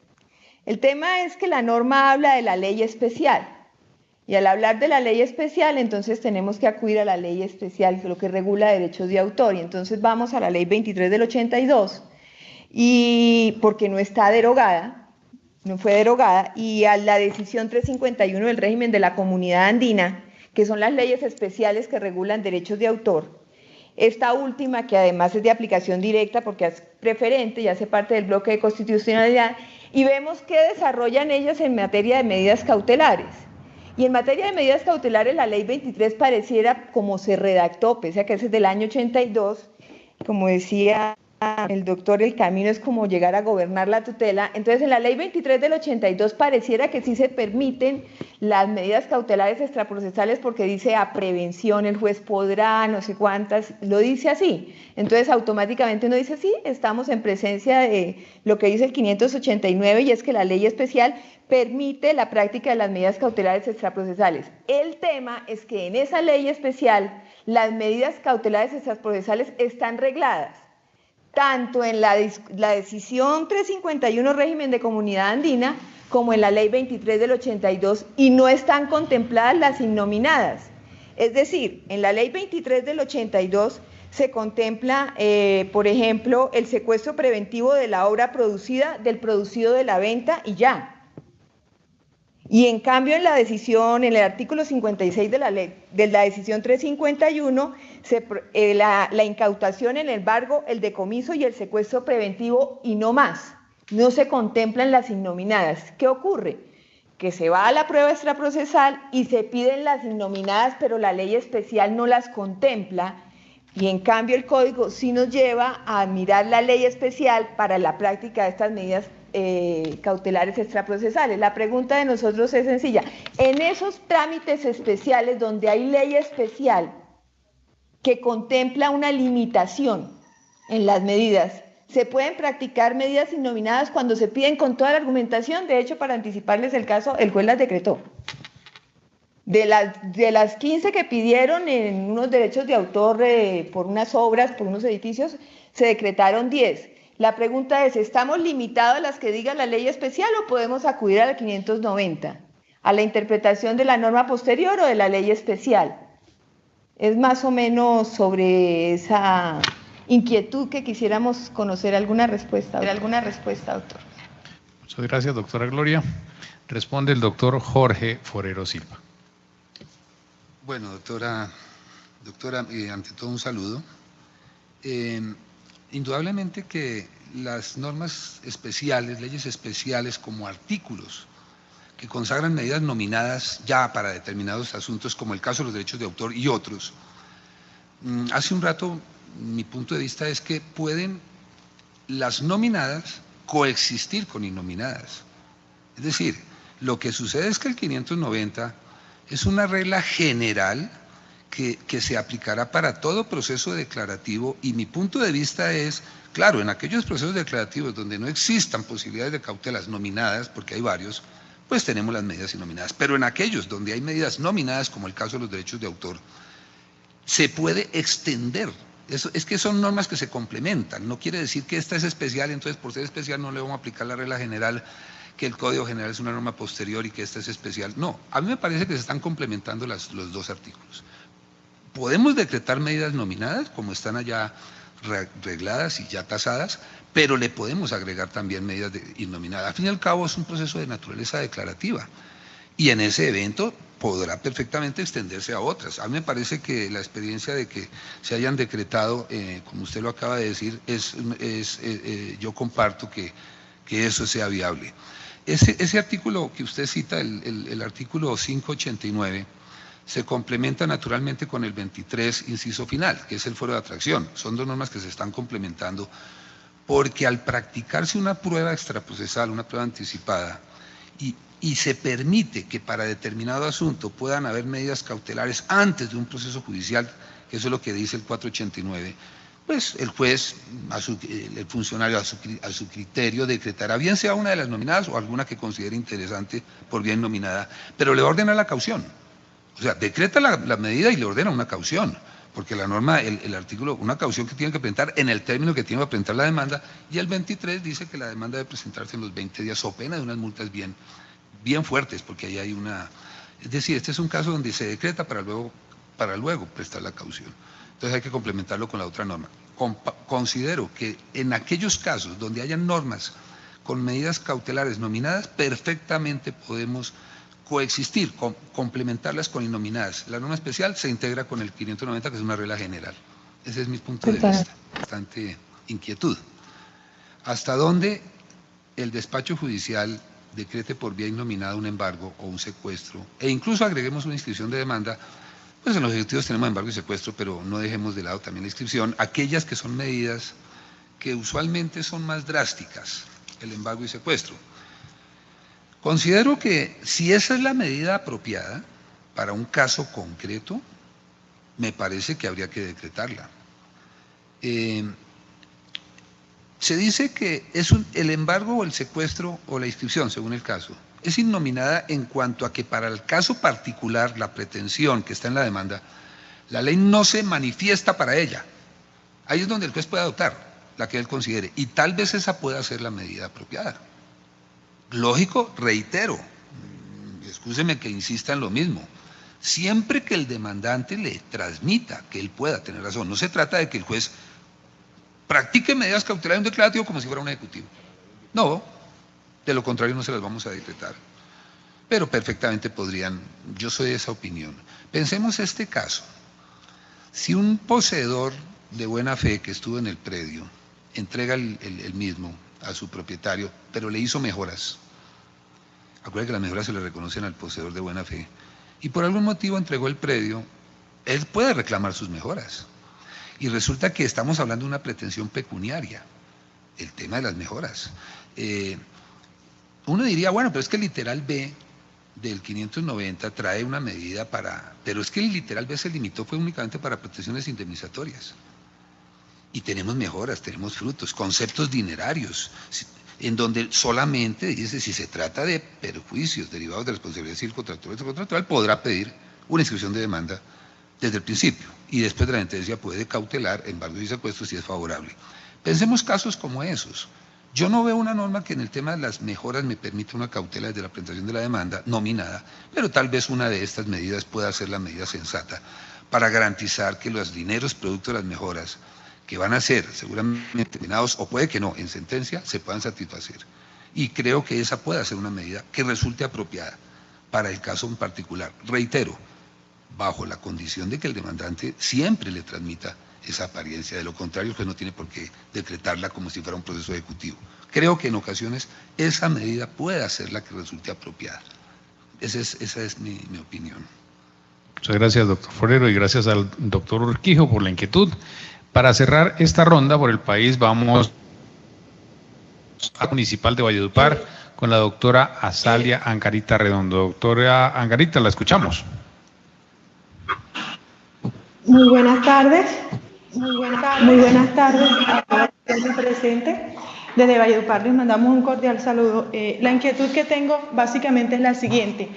Speaker 8: El tema es que la norma habla de la ley especial y al hablar de la ley especial entonces tenemos que acudir a la ley especial, que es lo que regula derechos de autor, y entonces vamos a la ley 23 del 82 y porque no está derogada, no fue derogada, y a la decisión 351 del régimen de la Comunidad Andina, que son las leyes especiales que regulan derechos de autor. Esta última, que además es de aplicación directa porque es preferente y hace parte del bloque de constitucionalidad, y vemos qué desarrollan ellas en materia de medidas cautelares. Y en materia de medidas cautelares, la ley 23 pareciera como se redactó, pese a que ese es del año 82, como decía el doctor, el camino es como llegar a gobernar la tutela. Entonces en la ley 23 del 82 pareciera que sí se permiten las medidas cautelares extraprocesales porque dice a prevención, el juez podrá, no sé cuántas, lo dice así. Entonces automáticamente uno dice sí, estamos en presencia de lo que dice el 589 y es que la ley especial permite la práctica de las medidas cautelares extraprocesales. El tema es que en esa ley especial las medidas cautelares extraprocesales están regladas tanto en la decisión 351 régimen de Comunidad Andina como en la ley 23 del 82 y no están contempladas las innominadas. Es decir, en la ley 23 del 82 se contempla, por ejemplo, el secuestro preventivo de la obra producida, del producido de la venta y ya. Y en cambio en la decisión, en el artículo 56 de la decisión 351, la incautación, el embargo, el decomiso y el secuestro preventivo y no más. No se contemplan las innominadas. ¿Qué ocurre? Que se va a la prueba extraprocesal y se piden las innominadas, pero la ley especial no las contempla. Y en cambio el código sí nos lleva a mirar la ley especial para la práctica de estas medidas cautelares extraprocesales. La pregunta de nosotros es sencilla. En esos trámites especiales donde hay ley especial que contempla una limitación en las medidas, ¿se pueden practicar medidas innominadas cuando se piden con toda la argumentación? De hecho, para anticiparles el caso, el juez las decretó. De las 15 que pidieron en unos derechos de autor por unas obras, por unos edificios, se decretaron 10. La pregunta es, ¿estamos limitados a las que diga la ley especial o podemos acudir a la 590? ¿A la interpretación de la norma posterior o de la ley especial? Es más o menos sobre esa inquietud que quisiéramos conocer alguna respuesta, doctor.
Speaker 2: Muchas gracias, doctora Gloria. Responde el doctor Jorge Forero Silva.
Speaker 4: Bueno, doctora, ante todo un saludo. Indudablemente que las normas especiales, leyes especiales como artículos que consagran medidas nominadas ya para determinados asuntos, como el caso de los derechos de autor y otros, hace un rato mi punto de vista es que pueden las nominadas coexistir con innominadas. Es decir, lo que sucede es que el 590 es una regla general que se aplicará para todo proceso declarativo, y mi punto de vista es, claro, en aquellos procesos declarativos donde no existan posibilidades de cautelas nominadas, porque hay varios, pues tenemos las medidas innominadas, pero en aquellos donde hay medidas nominadas, como el caso de los derechos de autor, se puede extender. Eso, es que son normas que se complementan, no quiere decir que esta es especial, entonces por ser especial no le vamos a aplicar la regla general, que el Código General es una norma posterior y que esta es especial. No, a mí me parece que se están complementando los dos artículos. Podemos decretar medidas nominadas, como están allá regladas y ya tasadas, pero le podemos agregar también medidas innominadas. Al fin y al cabo es un proceso de naturaleza declarativa, y en ese evento podrá perfectamente extenderse a otras. A mí me parece que la experiencia de que se hayan decretado, como usted lo acaba de decir, yo comparto que eso sea viable. Ese artículo que usted cita, el artículo 589, se complementa naturalmente con el 23, inciso final, que es el fuero de atracción. Son dos normas que se están complementando, porque al practicarse una prueba extraprocesal, una prueba anticipada, y se permite que para determinado asunto puedan haber medidas cautelares antes de un proceso judicial, que eso es lo que dice el 489, pues el juez, el funcionario a su criterio decretará, bien sea una de las nominadas o alguna que considere interesante por bien nominada, pero le ordena la caución. O sea, decreta la medida y le ordena una caución, porque la norma, el artículo, una caución que tiene que presentar en el término que tiene que presentar la demanda, y el 23 dice que la demanda debe presentarse en los 20 días o pena de unas multas bien fuertes, porque ahí hay una... Es decir, este es un caso donde se decreta para luego prestar la caución. Entonces hay que complementarlo con la otra norma. Considero que en aquellos casos donde hayan normas con medidas cautelares nominadas, perfectamente podemos coexistir, complementarlas con innominadas. La norma especial se integra con el 590, que es una regla general. Ese es mi punto de vista, bastante inquietud. ¿Hasta dónde el despacho judicial decrete por vía innominada un embargo o un secuestro, e incluso agreguemos una inscripción de demanda? Pues en los ejecutivos tenemos embargo y secuestro, pero no dejemos de lado también la inscripción, aquellas que son medidas que usualmente son más drásticas, el embargo y secuestro. Considero que si esa es la medida apropiada para un caso concreto, me parece que habría que decretarla. Se dice que el embargo o el secuestro o la inscripción, según el caso, es innominada en cuanto a que para el caso particular, la pretensión que está en la demanda, la ley no se manifiesta para ella. Ahí es donde el juez puede adoptar la que él considere, y tal vez esa pueda ser la medida apropiada. Lógico, reitero, excúseme que insista en lo mismo, siempre que el demandante le transmita que él pueda tener razón. No se trata de que el juez practique medidas cautelares en un declarativo como si fuera un ejecutivo. No, de lo contrario no se las vamos a decretar. Pero perfectamente podrían, yo soy de esa opinión. Pensemos este caso. Si un poseedor de buena fe que estuvo en el predio entrega el mismo a su propietario, pero le hizo mejoras. Acuérdense que las mejoras se le reconocen al poseedor de buena fe. Y por algún motivo entregó el predio, él puede reclamar sus mejoras. Y resulta que estamos hablando de una pretensión pecuniaria, el tema de las mejoras. Uno diría, bueno, pero es que el literal B del 590 trae una medida para... Pero es que el literal B se limitó, fue únicamente para pretensiones indemnizatorias. Y tenemos mejoras, tenemos frutos, conceptos dinerarios, en donde solamente dice, si se trata de perjuicios derivados de responsabilidad civil contractual, podrá pedir una inscripción de demanda desde el principio, y después de la sentencia puede cautelar embargos y secuestros si es favorable. Pensemos casos como esos. Yo no veo una norma que en el tema de las mejoras me permita una cautela desde la presentación de la demanda nominada, pero tal vez una de estas medidas pueda ser la medida sensata para garantizar que los dineros producto de las mejoras que van a ser seguramente determinados, o puede que no, en sentencia, se puedan satisfacer. Y creo que esa pueda ser una medida que resulte apropiada para el caso en particular. Reitero, bajo la condición de que el demandante siempre le transmita esa apariencia, de lo contrario, pues no tiene por qué decretarla como si fuera un proceso ejecutivo. Creo que en ocasiones esa medida pueda ser la que resulte apropiada. Esa es mi opinión.
Speaker 2: Muchas gracias, doctor Forero, y gracias al doctor Urquijo por la inquietud. Para cerrar esta ronda por el país, vamos a la Municipal de Valledupar con la doctora Azalia Angarita Redondo. Doctora Angarita, la escuchamos.
Speaker 9: Muy buenas tardes. Muy buenas tardes a todos los presentes. Desde Valledupar les mandamos un cordial saludo. La inquietud que tengo básicamente es la siguiente.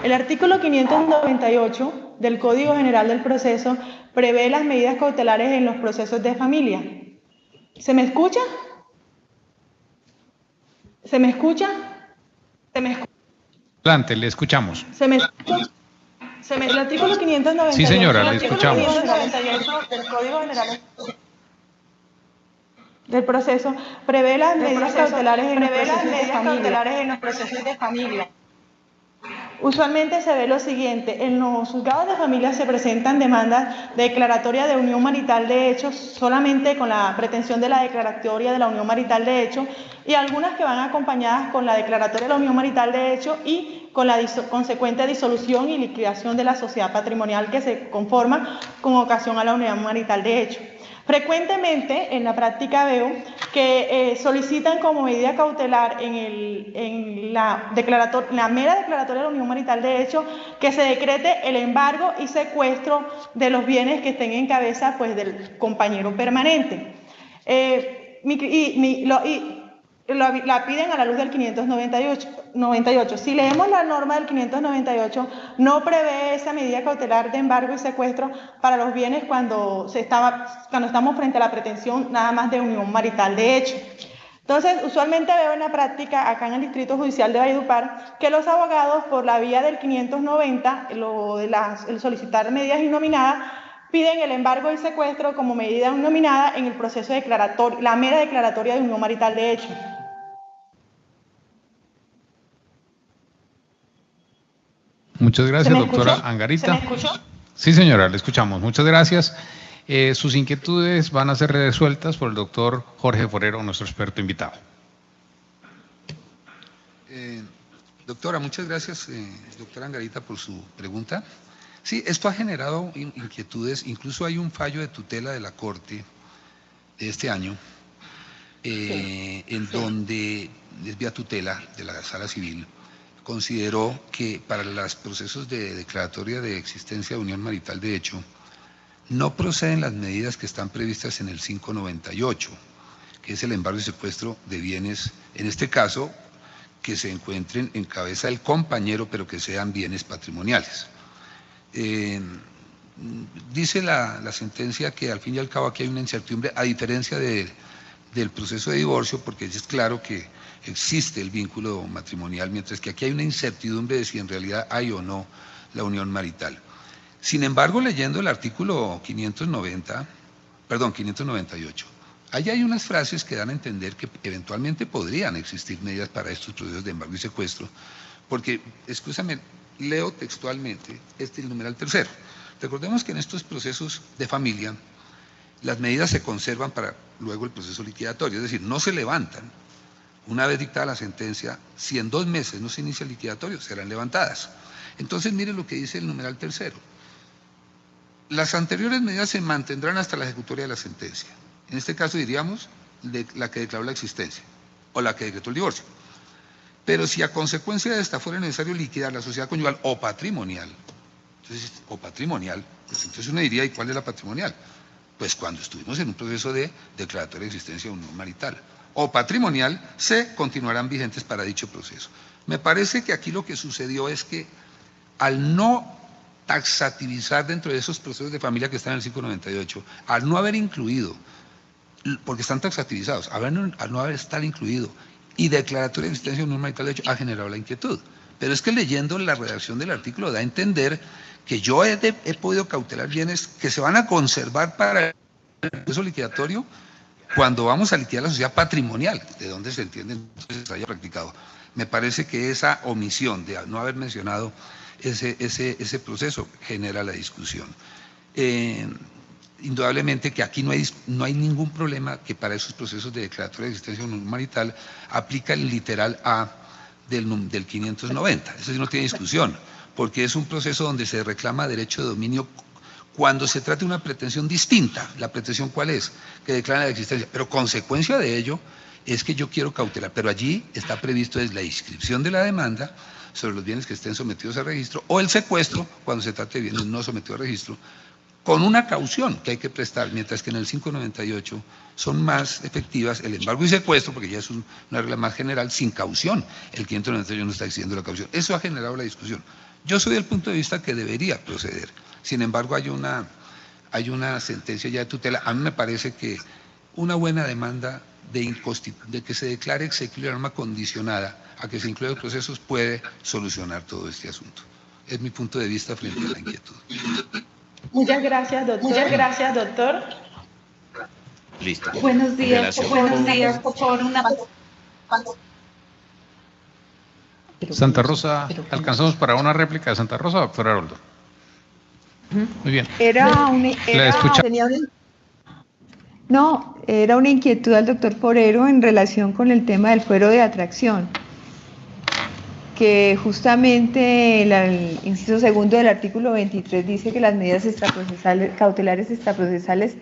Speaker 9: El artículo 598 del Código General del Proceso prevé las medidas cautelares en los procesos de familia. ¿Se me escucha? ¿Se me escucha?
Speaker 2: Adelante, le escuchamos.
Speaker 9: ¿Se me escucha? El artículo 598.
Speaker 2: Sí, señora, le escuchamos.
Speaker 9: El artículo 598 del Código General del Proceso prevé las medidas cautelares en los procesos de familia. Usualmente se ve lo siguiente: en los juzgados de familia se presentan demandas de declaratoria de unión marital de hecho solamente con la pretensión de la declaratoria de la unión marital de hecho, y algunas que van acompañadas con la declaratoria de la unión marital de hecho y con la consecuente disolución y liquidación de la sociedad patrimonial que se conforma con ocasión a la unión marital de hecho. Frecuentemente en la práctica veo que solicitan como medida cautelar en la mera declaratoria de la unión marital de hecho que se decrete el embargo y secuestro de los bienes que estén en cabeza pues del compañero permanente. La piden a la luz del 598. Si leemos la norma del 598, no prevé esa medida cautelar de embargo y secuestro para los bienes cuando estamos frente a la pretensión nada más de unión marital de hecho. Entonces, usualmente veo en la práctica, acá en el Distrito Judicial de Valledupar, que los abogados, por la vía del 590, el solicitar medidas innominadas, piden el embargo y secuestro como medida innominada en el proceso declaratorio, la mera declaratoria de unión marital de hecho.
Speaker 2: Muchas gracias, doctora Angarita.
Speaker 9: ¿Se me escuchó?
Speaker 2: Sí, señora, le escuchamos. Muchas gracias. Sus inquietudes van a ser resueltas por el doctor Jorge Forero, nuestro experto invitado.
Speaker 4: Doctora, muchas gracias, doctora Angarita, por su pregunta. Sí, esto ha generado inquietudes. Incluso hay un fallo de tutela de la Corte de este año, donde, es vía tutela de la Sala Civil, consideró que para los procesos de declaratoria de existencia de unión marital de hecho, no proceden las medidas que están previstas en el 598, que es el embargo y secuestro de bienes, en este caso, que se encuentren en cabeza del compañero, pero que sean bienes patrimoniales. Dice la sentencia que al fin y al cabo aquí hay una incertidumbre, a diferencia del proceso de divorcio, porque es claro que existe el vínculo matrimonial, mientras que aquí hay una incertidumbre de si en realidad hay o no la unión marital. Sin embargo, leyendo el artículo 598, ahí hay unas frases que dan a entender que eventualmente podrían existir medidas para estos procesos de embargo y secuestro, porque, escúchame, leo textualmente el numeral tercero. Recordemos que en estos procesos de familia, las medidas se conservan para luego el proceso liquidatorio, es decir, no se levantan. Una vez dictada la sentencia, si en 2 meses no se inicia el liquidatorio, serán levantadas. Entonces, mire lo que dice el numeral tercero. Las anteriores medidas se mantendrán hasta la ejecutoria de la sentencia. En este caso diríamos la que declaró la existencia o la que decretó el divorcio. Pero si a consecuencia de esta fuera necesario liquidar la sociedad conyugal o patrimonial, pues entonces uno diría, ¿y cuál es la patrimonial? Pues cuando estuvimos en un proceso de declaratoria de existencia de unión marital o patrimonial, se continuarán vigentes para dicho proceso. Me parece que aquí lo que sucedió es que al no taxativizar dentro de esos procesos de familia que están en el 598, al no haber incluido, porque están taxativizados, al no haber estar incluido y declaratoria de existencia de unión marital de hecho, ha generado la inquietud. Pero es que leyendo la redacción del artículo da a entender que yo he podido cautelar bienes que se van a conservar para el proceso liquidatorio cuando vamos a liquidar la sociedad patrimonial, de donde se entiende entonces se haya practicado. Me parece que esa omisión de no haber mencionado ese proceso genera la discusión. Indudablemente que aquí no hay ningún problema que para esos procesos de declaratoria de existencia de unión marital aplica el literal A del 590. Eso sí no tiene discusión, porque es un proceso donde se reclama derecho de dominio cuando se trata de una pretensión distinta. ¿La pretensión cuál es? Que declara la existencia. Pero consecuencia de ello es que yo quiero cautelar, pero allí está previsto es la inscripción de la demanda sobre los bienes que estén sometidos a registro o el secuestro cuando se trate de bienes no sometidos a registro, con una caución que hay que prestar, mientras que en el 598 son más efectivas el embargo y secuestro, porque ya es una regla más general, sin caución. El 598 no está exigiendo la caución. Eso ha generado la discusión. Yo soy del punto de vista que debería proceder. Sin embargo, hay una sentencia ya de tutela. A mí me parece que una buena demanda de que se declare exequible la norma condicionada a que se incluyan procesos puede solucionar todo este asunto. Es mi punto de vista frente a la inquietud.
Speaker 9: Muchas gracias, doctor. Muchas gracias, doctor.
Speaker 1: Listo.
Speaker 5: Buenos días, por favor, una...
Speaker 2: Santa Rosa, ¿alcanzamos para una réplica de Santa Rosa, doctor Haroldo? Muy bien.
Speaker 8: Era una inquietud al doctor Forero en relación con el tema del fuero de atracción, que justamente el inciso segundo del artículo 23 dice que las medidas cautelares extraprocesales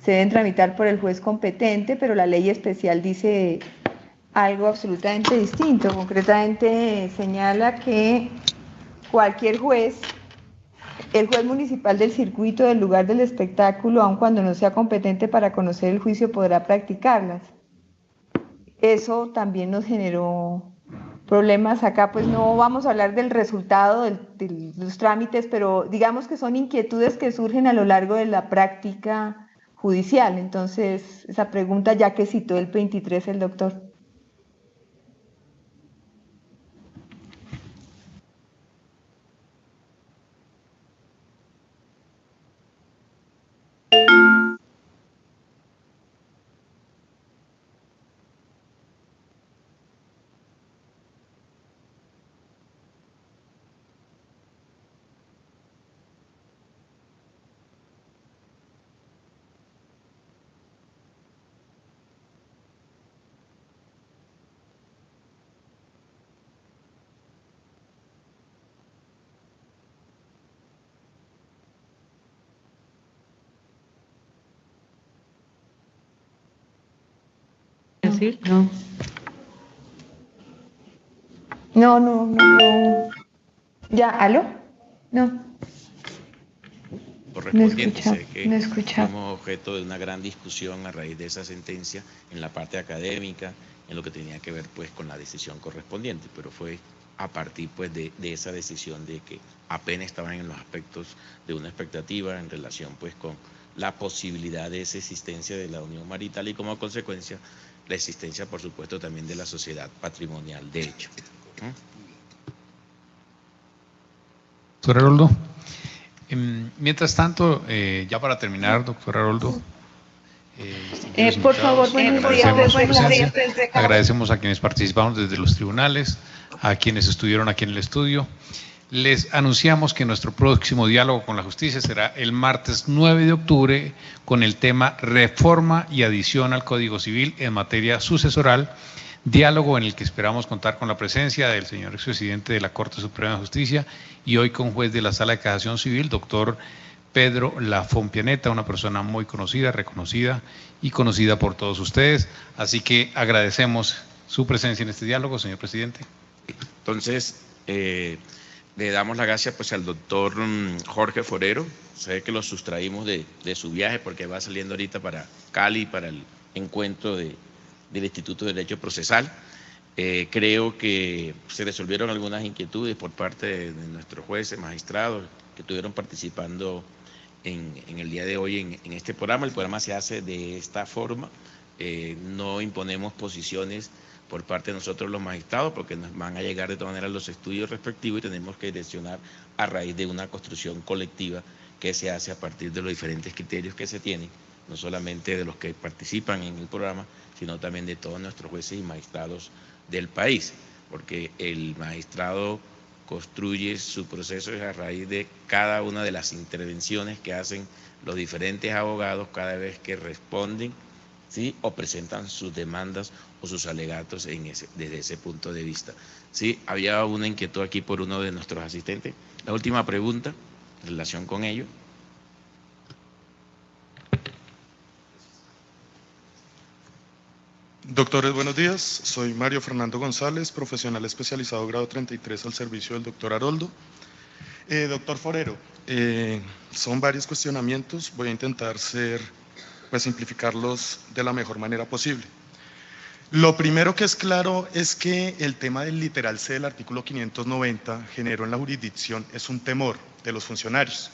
Speaker 8: se deben tramitar por el juez competente, pero la ley especial dice algo absolutamente distinto. Concretamente señala que cualquier juez, el juez municipal del circuito del lugar del espectáculo, aun cuando no sea competente para conocer el juicio, podrá practicarlas. Eso también nos generó problemas acá. Pues no vamos a hablar del resultado de los trámites, pero digamos que son inquietudes que surgen a lo largo de la práctica judicial. Entonces, esa pregunta ya que citó el 23 el doctor.
Speaker 3: Decir?
Speaker 8: No. ¿Ya? ¿Aló? No.
Speaker 1: Correspondiente, sé que somos objeto de una gran discusión a raíz de esa sentencia en la parte académica, en lo que tenía que ver pues con la decisión correspondiente, pero fue a partir pues de esa decisión de que apenas estaban en los aspectos de una expectativa en relación pues con la posibilidad de esa existencia de la unión marital y como consecuencia la existencia, por supuesto, también de la sociedad patrimonial de hecho.
Speaker 2: Doctor Haroldo, mientras tanto, ya para terminar, doctor Haroldo,
Speaker 5: por favor,
Speaker 2: agradecemos a quienes participamos desde los tribunales, a quienes estuvieron aquí en el estudio. Les anunciamos que nuestro próximo diálogo con la justicia será el martes 9 de octubre con el tema Reforma y adición al Código Civil en materia sucesoral, diálogo en el que esperamos contar con la presencia del señor expresidente de la Corte Suprema de Justicia y hoy con juez de la Sala de Casación Civil, doctor Pedro Lafón Pianeta, una persona muy conocida, reconocida y conocida por todos ustedes. Así que agradecemos su presencia en este diálogo, señor presidente.
Speaker 1: Entonces, le damos las gracias pues al doctor Jorge Forero. Sé que lo sustraímos de su viaje porque va saliendo ahorita para Cali, para el encuentro del Instituto de Derecho Procesal. Creo que se resolvieron algunas inquietudes por parte de nuestros jueces, magistrados que estuvieron participando en el día de hoy en este programa. El programa se hace de esta forma, no imponemos posiciones por parte de nosotros los magistrados, porque nos van a llegar de todas maneras los estudios respectivos y tenemos que direccionar a raíz de una construcción colectiva que se hace a partir de los diferentes criterios que se tienen, no solamente de los que participan en el programa, sino también de todos nuestros jueces y magistrados del país, porque el magistrado construye su proceso a raíz de cada una de las intervenciones que hacen los diferentes abogados cada vez que responden, ¿sí?, o presentan sus demandas o sus alegatos desde ese punto de vista. Sí, había una inquietud aquí por uno de nuestros asistentes. La última pregunta en relación con ello.
Speaker 10: Doctores, buenos días. Soy Mario Fernando González, profesional especializado grado 33 al servicio del doctor Haroldo. Doctor Forero, son varios cuestionamientos. Voy a intentar simplificarlos de la mejor manera posible. Lo primero que es claro es que el tema del literal C del artículo 590 generó en la jurisdicción es un temor de los funcionarios,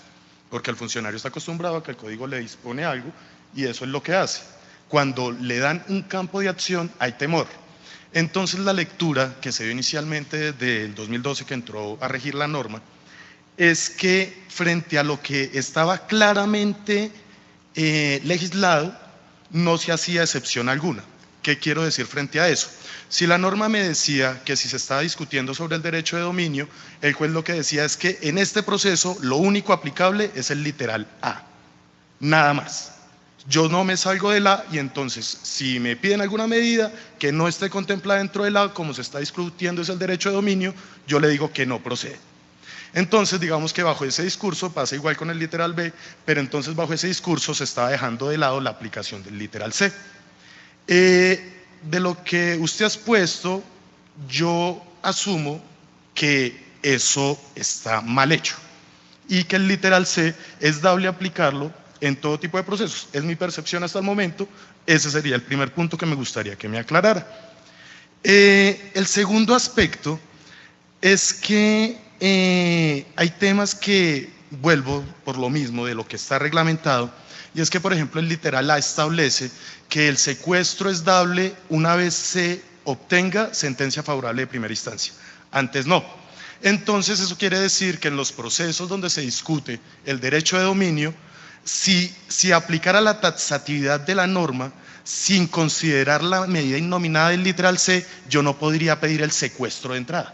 Speaker 10: porque el funcionario está acostumbrado a que el código le dispone algo y eso es lo que hace. Cuando le dan un campo de acción hay temor. Entonces la lectura que se dio inicialmente desde el 2012 que entró a regir la norma es que frente a lo que estaba claramente legislado no se hacía excepción alguna. ¿Qué quiero decir frente a eso? Si la norma me decía que si se estaba discutiendo sobre el derecho de dominio, el juez lo que decía es que en este proceso lo único aplicable es el literal A, nada más. Yo no me salgo del A y entonces si me piden alguna medida que no esté contemplada dentro del A, como se está discutiendo es el derecho de dominio, yo le digo que no procede. Entonces digamos que bajo ese discurso pasa igual con el literal B, pero entonces bajo ese discurso se estaba dejando de lado la aplicación del literal C. De lo que usted ha expuesto, yo asumo que eso está mal hecho y que el literal C es dable aplicarlo en todo tipo de procesos. Es mi percepción hasta el momento. Ese sería el primer punto que me gustaría que me aclarara. El segundo aspecto es que hay temas que, vuelvo por lo mismo de lo que está reglamentado, y es que, por ejemplo, el literal A establece que el secuestro es dable una vez se obtenga sentencia favorable de primera instancia. Antes no. Entonces, eso quiere decir que en los procesos donde se discute el derecho de dominio, si aplicara la taxatividad de la norma, sin considerar la medida innominada del literal C, yo no podría pedir el secuestro de entrada.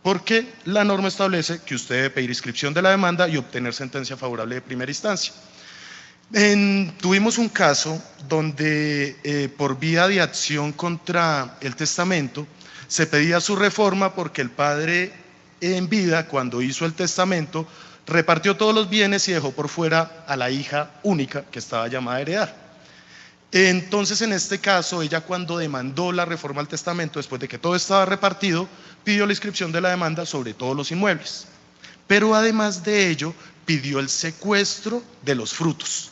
Speaker 10: Porque la norma establece que usted debe pedir inscripción de la demanda y obtener sentencia favorable de primera instancia. Tuvimos un caso donde por vía de acción contra el testamento se pedía su reforma porque el padre en vida, cuando hizo el testamento, repartió todos los bienes y dejó por fuera a la hija única que estaba llamada a heredar. Entonces, en este caso, ella cuando demandó la reforma al testamento, después de que todo estaba repartido, pidió la inscripción de la demanda sobre todos los inmuebles. Pero además de ello, pidió el secuestro de los frutos,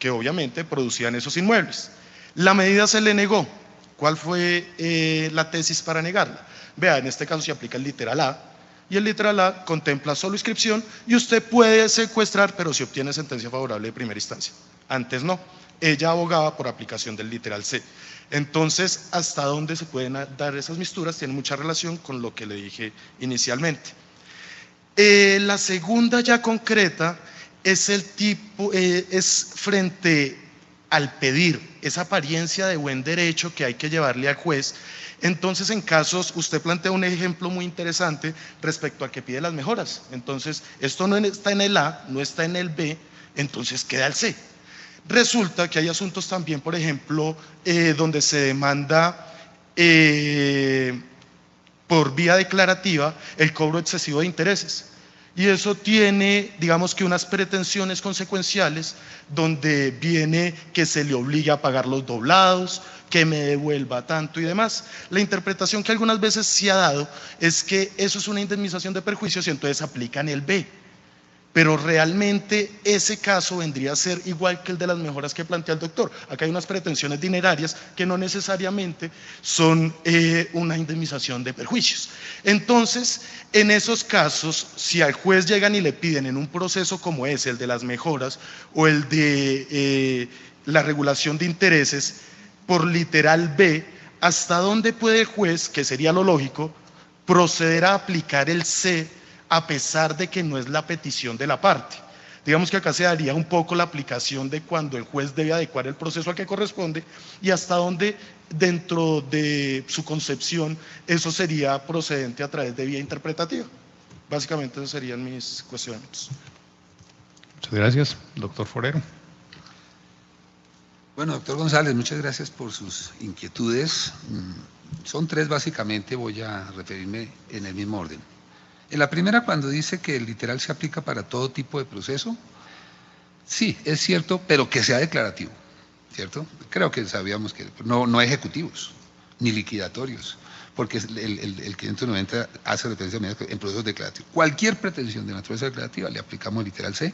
Speaker 10: que obviamente producían esos inmuebles. La medida se le negó. ¿Cuál fue la tesis para negarla? Vea, en este caso se aplica el literal A, y el literal A contempla solo inscripción y usted puede secuestrar, pero si obtiene sentencia favorable de primera instancia. Antes no. Ella abogaba por aplicación del literal C. Entonces, ¿hasta dónde se pueden dar esas misturas? Tiene mucha relación con lo que le dije inicialmente. La segunda ya concreta es es frente al pedir esa apariencia de buen derecho que hay que llevarle al juez. Entonces, en casos, usted plantea un ejemplo muy interesante respecto a que pide las mejoras. Entonces, esto no está en el A, no está en el B, entonces queda el C. Resulta que hay asuntos también, por ejemplo, donde se demanda por vía declarativa el cobro excesivo de intereses. Y eso tiene, digamos que unas pretensiones consecuenciales donde viene que se le obliga a pagar los doblados, que me devuelva tanto y demás. La interpretación que algunas veces se ha dado es que eso es una indemnización de perjuicios y entonces aplican el B. Pero realmente ese caso vendría a ser igual que el de las mejoras que plantea el doctor. Acá hay unas pretensiones dinerarias que no necesariamente son una indemnización de perjuicios. Entonces, en esos casos, si al juez llegan y le piden en un proceso como ese, el de las mejoras o el de la regulación de intereses, por literal B, ¿hasta dónde puede el juez, que sería lo lógico, proceder a aplicar el C a pesar de que no es la petición de la parte? Digamos que acá se daría un poco la aplicación de cuando el juez debe adecuar el proceso al que corresponde y hasta dónde dentro de su concepción eso sería procedente a través de vía interpretativa. Básicamente esos serían mis cuestionamientos.
Speaker 2: Muchas gracias, doctor Forero.
Speaker 4: Bueno, doctor González, muchas gracias por sus inquietudes. Son tres básicamente, voy a referirme en el mismo orden. En la primera, cuando dice que el literal se aplica para todo tipo de proceso, sí, es cierto, pero que sea declarativo. ¿cierto? Creo que sabíamos que no ejecutivos, ni liquidatorios, porque el 590 hace referencia a medidas en procesos declarativos. Cualquier pretensión de naturaleza declarativa le aplicamos el literal C.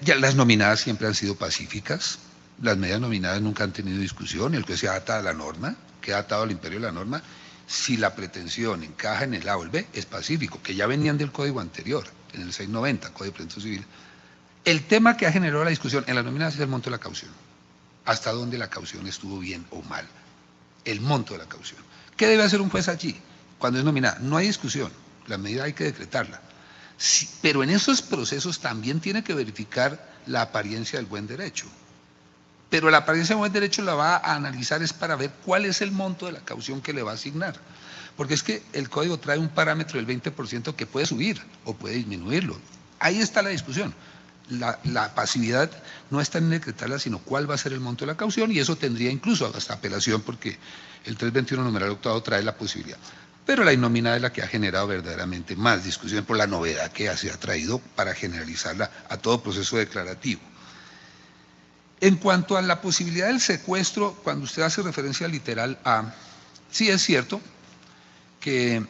Speaker 4: Ya las nominadas siempre han sido pacíficas, las medidas nominadas nunca han tenido discusión, el juez se ata a la norma, queda atado al imperio de la norma. Si la pretensión encaja en el A o el B, es pacífico, que ya venían del código anterior, en el 690, Código de Procedimiento Civil. El tema que ha generado la discusión en las nominadas es el monto de la caución. Hasta dónde la caución estuvo bien o mal. El monto de la caución. ¿Qué debe hacer un juez allí? Cuando es nominada, no hay discusión, la medida hay que decretarla. Sí, pero en esos procesos también tiene que verificar la apariencia del buen derecho. Pero la apariencia del buen derecho la va a analizar es para ver cuál es el monto de la caución que le va a asignar. Porque es que el código trae un parámetro del 20% que puede subir o puede disminuirlo. Ahí está la discusión. La pasividad no está en decretarla, sino cuál va a ser el monto de la caución, y eso tendría incluso hasta apelación, porque el 321 numeral octavo trae la posibilidad. Pero la innominada es la que ha generado verdaderamente más discusión por la novedad que se ha traído para generalizarla a todo proceso declarativo. En cuanto a la posibilidad del secuestro, cuando usted hace referencia al literal A, sí es cierto que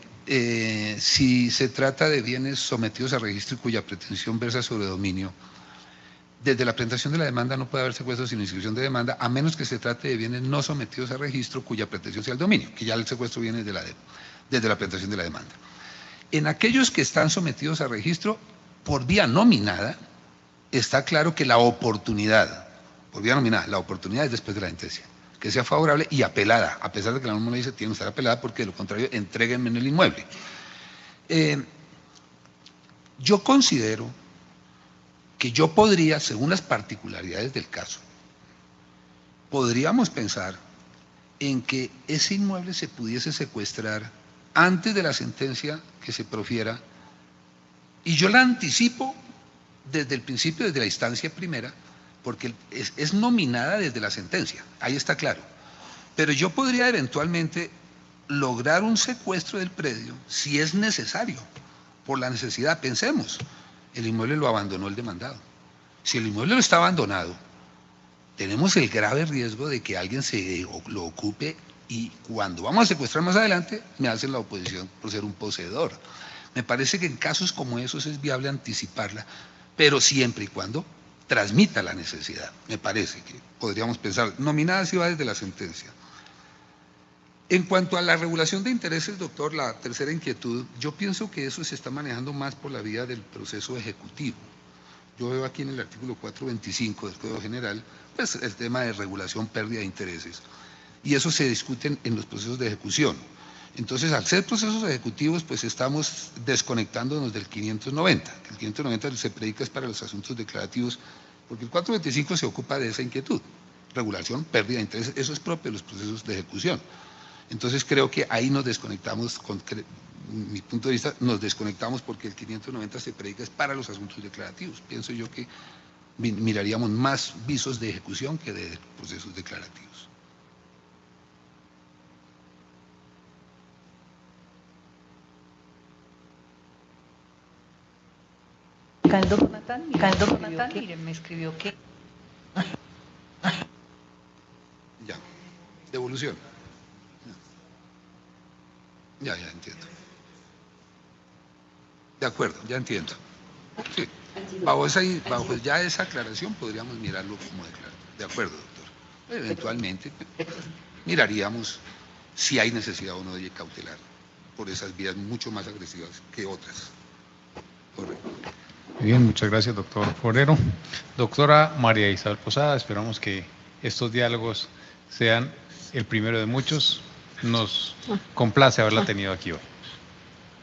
Speaker 4: si se trata de bienes sometidos a registro y cuya pretensión versa sobre dominio, desde la presentación de la demanda no puede haber secuestro sin inscripción de demanda, a menos que se trate de bienes no sometidos a registro cuya pretensión sea el dominio, que ya el secuestro viene desde la presentación de la demanda. En aquellos que están sometidos a registro, por vía nominada, está claro que la oportunidad, por vía nominada, la oportunidad es después de la sentencia, que sea favorable y apelada, a pesar de que la norma le dice tiene que estar apelada, porque de lo contrario, entréguenme en el inmueble. Yo considero que yo podría, según las particularidades del caso, podríamos pensar en que ese inmueble se pudiese secuestrar antes de la sentencia que se profiera, y yo la anticipo desde el principio, desde la instancia primera, porque es nominada desde la sentencia, ahí está claro. Pero yo podría eventualmente lograr un secuestro del predio si es necesario, por la necesidad. Pensemos, el inmueble lo abandonó el demandado. Si el inmueble no está abandonado, tenemos el grave riesgo de que alguien lo ocupe, y cuando vamos a secuestrar más adelante, me hacen la oposición por ser un poseedor. Me parece que en casos como esos es viable anticiparla, pero siempre y cuando transmita la necesidad. Me parece que podríamos pensar, nominada si va desde la sentencia. En cuanto a la regulación de intereses, doctor, la tercera inquietud, yo pienso que eso se está manejando más por la vía del proceso ejecutivo. Yo veo aquí en el artículo 425 del Código General, pues el tema de regulación, pérdida de intereses, y eso se discute en los procesos de ejecución. Entonces, al ser procesos ejecutivos, pues estamos desconectándonos del 590. El 590 se predica es para los asuntos declarativos, porque el 425 se ocupa de esa inquietud. Regulación, pérdida de intereses, eso es propio de los procesos de ejecución. Entonces, creo que ahí nos desconectamos, mi punto de vista, nos desconectamos porque el 590 se predica es para los asuntos declarativos. Pienso yo que miraríamos más visos de ejecución que de procesos declarativos.
Speaker 5: Caldo Jonathan, miren, me escribió que...
Speaker 4: Ya, devolución. Ya entiendo. De acuerdo, ya entiendo. Sí, bajo ya esa aclaración podríamos mirarlo como declarar. De acuerdo, doctor. Eventualmente miraríamos si hay necesidad o no de cautelar por esas vías mucho más agresivas que otras. Correcto.
Speaker 2: Bien, muchas gracias, doctor Forero. Doctora María Isabel Posada, esperamos que estos diálogos sean el primero de muchos. Nos complace haberla tenido aquí hoy.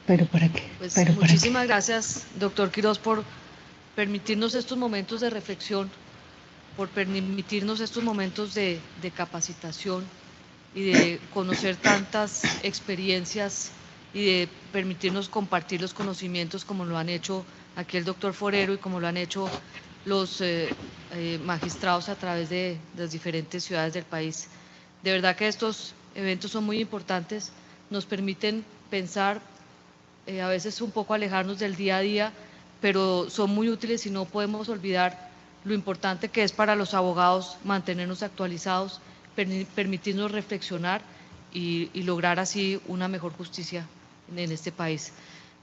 Speaker 5: ¿Pero para qué?
Speaker 3: Pues muchísimas gracias, doctor Quirós, por permitirnos estos momentos de reflexión, por permitirnos estos momentos de capacitación y de conocer tantas experiencias y de permitirnos compartir los conocimientos como lo han hecho aquí el doctor Forero y como lo han hecho los magistrados a través de las diferentes ciudades del país. De verdad que estos eventos son muy importantes, nos permiten pensar, a veces un poco alejarnos del día a día, pero son muy útiles y no podemos olvidar lo importante que es para los abogados mantenernos actualizados, permitirnos reflexionar y lograr así una mejor justicia en este país.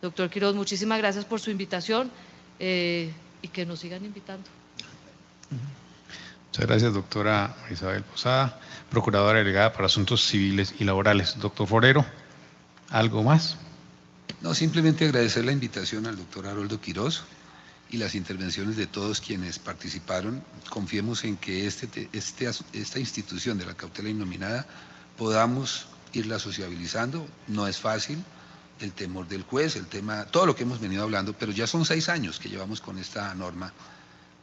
Speaker 3: Doctor Quiroz, muchísimas gracias por su invitación y que nos sigan invitando.
Speaker 2: Muchas gracias, doctora Isabel Posada, Procuradora Delegada para Asuntos Civiles y Laborales. Doctor Forero, ¿algo más?
Speaker 4: No, simplemente agradecer la invitación al doctor Haroldo Quiroz y las intervenciones de todos quienes participaron. Confiemos en que esta institución de la cautela innominada podamos irla sociabilizando. No es fácil, el temor del juez, el tema, todo lo que hemos venido hablando, pero ya son 6 años que llevamos con esta norma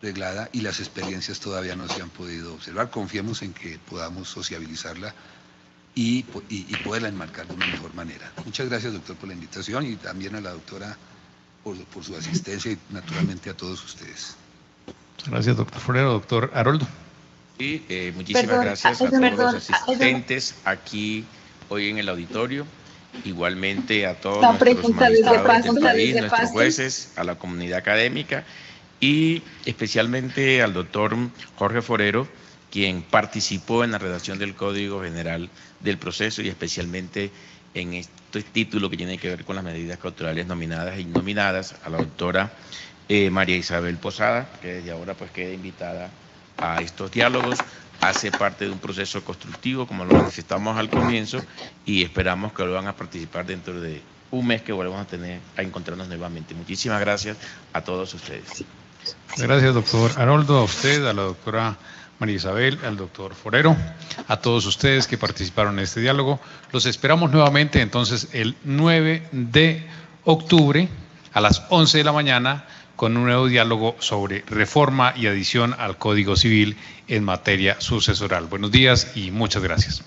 Speaker 4: reglada y las experiencias todavía no se han podido observar. Confiemos en que podamos sociabilizarla y poderla enmarcar de una mejor manera. Muchas gracias, doctor, por la invitación y también a la doctora por su asistencia y naturalmente a todos ustedes.
Speaker 2: Gracias, doctor Forero. Doctor Haroldo.
Speaker 1: Sí, muchísimas gracias a todos los asistentes aquí hoy en el auditorio, igualmente a todos nuestros magistrados del país, nuestros jueces, a la comunidad académica y especialmente al doctor Jorge Forero, quien participó en la redacción del Código General del Proceso y especialmente en este título que tiene que ver con las medidas cautelarias nominadas e innominadas, a la doctora María Isabel Posada, que desde ahora pues queda invitada a estos diálogos, hace parte de un proceso constructivo, como lo manifestamos al comienzo, y esperamos que lo van a participar dentro de un mes que volvamos a encontrarnos nuevamente. Muchísimas gracias a todos ustedes.
Speaker 2: Gracias, doctor Haroldo, a usted, a la doctora María Isabel, al doctor Forero, a todos ustedes que participaron en este diálogo. Los esperamos nuevamente entonces el 9 de octubre a las 11 de la mañana con un nuevo diálogo sobre reforma y adición al Código Civil en materia sucesoral. Buenos días y muchas gracias.